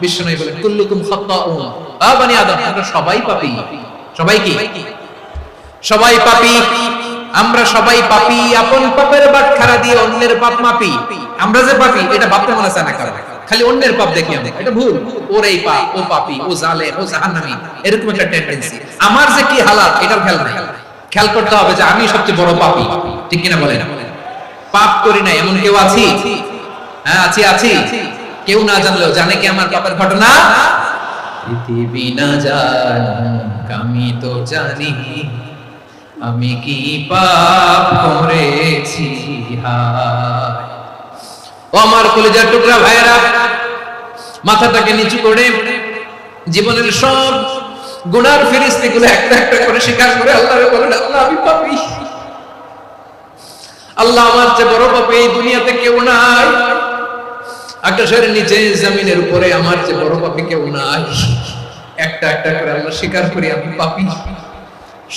বিশ্বনবী বলেন, কুল্লুকুম খাত্তাউন, আ বনি আদম, আমরা সবাই পাপী। সবাই কি? সবাই পাপী, আমরা সবাই পাপী। আপন পাপের বাটখারা দিয়ে অন্যের পাপ মাপি। আমরা যে পাপী এটা ভাবতে মনে চায় না কারণ, খালি অন্যের পাপ দেখি আমরা, এটা ভুল। ওর এই পাপ, ও পাপী, ও জালেম, ও জাহান্নামী, এরকম একটা টেন্ডেন্সি। আমার যে কি হালাত এটার খেয়াল নাই। খেয়াল করতে হবে যে আমি সবচেয়ে বড় পাপী, ঠিক কিনা বলেন? পাপ করি না এমন কেউ আছি? হ্যাঁ আছি, আছি। কেউ না জানলেও জানে কি আমার পাপের ঘটনা? পৃথিবী না জানুক আমি তো জানি, আমি কি পাপ করেছি। হায় ও আমার কলিজার টুকরা ভাইয়েরা, মাথাটাকে নিচু করে জীবনের সব গুনার ফেরেশতাগুলো একটা একটা করে স্বীকার করে আল্লাহরে বলেন, আল্লাহ আমি পাপী, আল্লাহ আমার চেয়ে বড় পাপী এই দুনিয়াতে কেউ নাই, আকাশের নিচে জমিনের উপরে আমার চেয়ে বড় পাপী কেউ নাই। একটা একটা করে আল্লাহ স্বীকার করি আমি পাপী,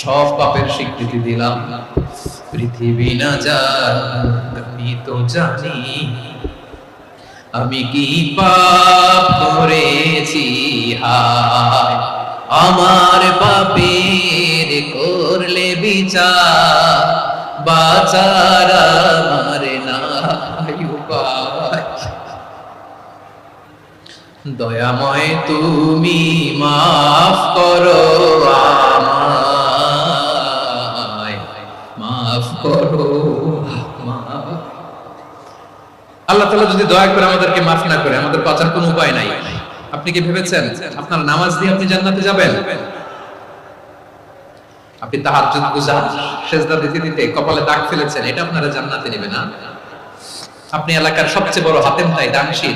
সব পাপের স্বীকৃতি দিলাম। পৃথিবী না জানুক আমি তো জানি, আমি কি পাপ করেছি। হায় আমার পাপের করলে বিচার, বাঁচার আমার নাই উপায়। দয়াময় তুমি মাফ করো আমায়, মাফ করো। আল্লাহ তাআলা যদি দয়া করে আমাদেরকে মাফ না করে, আমাদের বাঁচার কোনো উপায় নাই। আপনি কি ভেবেছেন আপনার নামাজ দিয়ে আপনি জান্নাতে যাবেন? আপনি তাহাজ্জুদ গুজার, সিজদা দিতে দিতে কপালে দাগ ফেলেছেন, এটা আপনারা জান্নাতে নেবে না। আপনি এলাকার সবচেয়ে বড় হাতেম তাই দানশীল,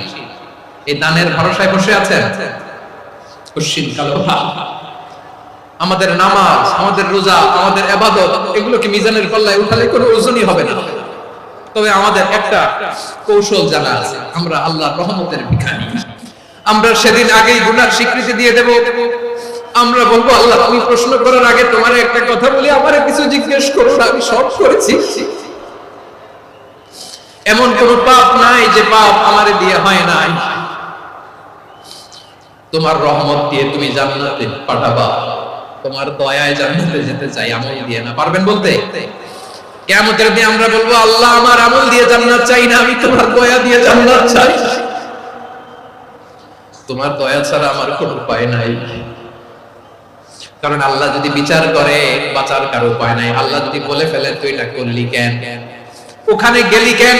এই দানের ভরসায় বসে আছেন। কশিন কালো আমাদের নামাজ, আমাদের রোজা, আমাদের ইবাদত, এগুলোকে মিজানের পাল্লায় উঠালে কোনো ওজনই হবে না। তবে আমাদের একটা কৌশল জানা আছে, আমরা আল্লাহর রহমতের ভিখারি। আমরা সেদিন আগেই গুনার স্বীকৃতি দিয়ে দেব। আমরা বলবো, আল্লাহ তুমি প্রশ্ন করার আগে তোমার একটা কথা বলি, আমারে কিছু জিজ্ঞেস করো না, আমি সব করেছি। এমন কোন পাপ নাই যে পাপ আমারে দিয়ে হয় নাই। তোমার রহমত দিয়ে তুমি জান্নাতে পাঠাবা, তোমার দয়ায় জান্নাতে যেতে চাই, আমল দিয়ে না। পারবেন বলতে? কিয়ামতের দিনে আমরা বলবো, আল্লাহ আমার আমল দিয়ে জান্নাত চাই না, আমি তোমার দয়া দিয়ে জান্নাত চাই। তোমার দয়া ছাড়া আমার কোনো উপায় নাই। কারণ আল্লাহ যদি বিচার করে, বাঁচার কারো উপায় নাই। আল্লাহ যদি বলে ফেলেন তুই এটা করলি কেন, ওখানে গেলি কেন,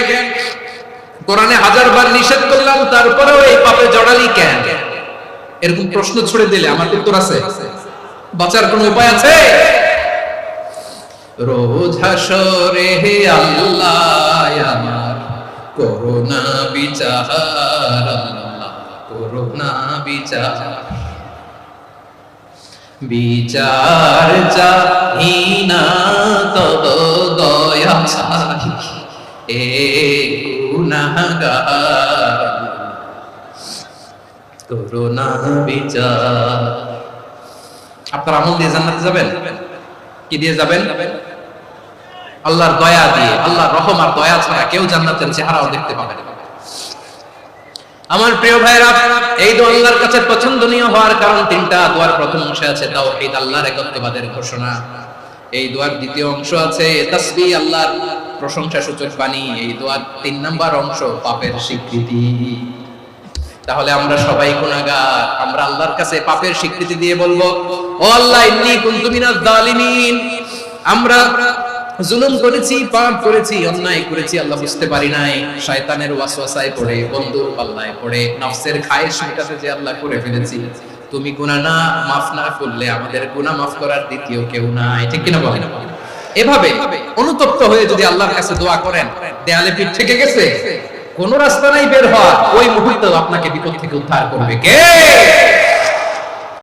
কোরআনে 1000 বার নিষেধ করলাম তারপরেও এই পাপে জড়ালি কেন, এরকম প্রশ্ন ছুড়ে দিলে আমার উত্তর আছে? বাঁচার কোনো উপায় আছে? রোজ হাসরে হে আল্লাহ আমার করুণা বিচার, আল্লাহ করুণা বিচার, বিচার চাহি না তব দয়া চাই, এ গুনাহগার করুণা বিচার। আপনার আমল দিয়ে জান্নাতে যাবেন? কি দিয়ে যাবেন? আল্লাহর দয়া দিয়ে। আল্লাহর রহম আর দয়া ছাড়া কেউ জান্নাতের চেহারাও দেখতে পাবে না। আমার প্রিয় ভাইরা, এই দোয়া আল্লাহর কাছে পছন্দনীয় হওয়ার কারণ তিনটা। দোয়ার প্রথম অংশে আছে তাওহীদ, আল্লাহর একত্ববাদের ঘোষণা। এই দোয়ার দ্বিতীয় অংশ আছে তাসবিহ, আল্লাহর প্রশংসা সূচক বাণী। এই দোয়ার 3 নাম্বার অংশ পাপের স্বীকৃতি। তাহলে আমরা সবাই গুনাহগার, আমরা আল্লাহর কাছে পাপের স্বীকৃতি দিয়ে বলবো, ও আল্লাহ ইন্নী কুনতু মিনাজ জালিমিন, আমরা জুলুম করেছি, পাপ করেছি, অন্যায় করেছি, আল্লাহ বুঝতে পারি নাই, শয়তানের ওয়াসওয়াসায় পড়ে, বন্ধুর পাল্লায় পড়ে, নফসের খায়েশ মেটাতে যে আল্লাহ করে ফেলেছি। তুমি গুনাহ না মাফ না করলে আমাদের গুনাহ মাফ করার দ্বিতীয় কেউ নাই। ঠিক কিনা বলেন? এভাবে অনুতপ্ত হয়ে যদি আল্লাহর কাছে দোয়া করেন, দেয়ালে পিঠ থেকে গেছে, কোন রাস্তা নাই বের হওয়ার, ওই মুহূর্তে আপনাকে বিপদ থেকে উদ্ধার করবে কে?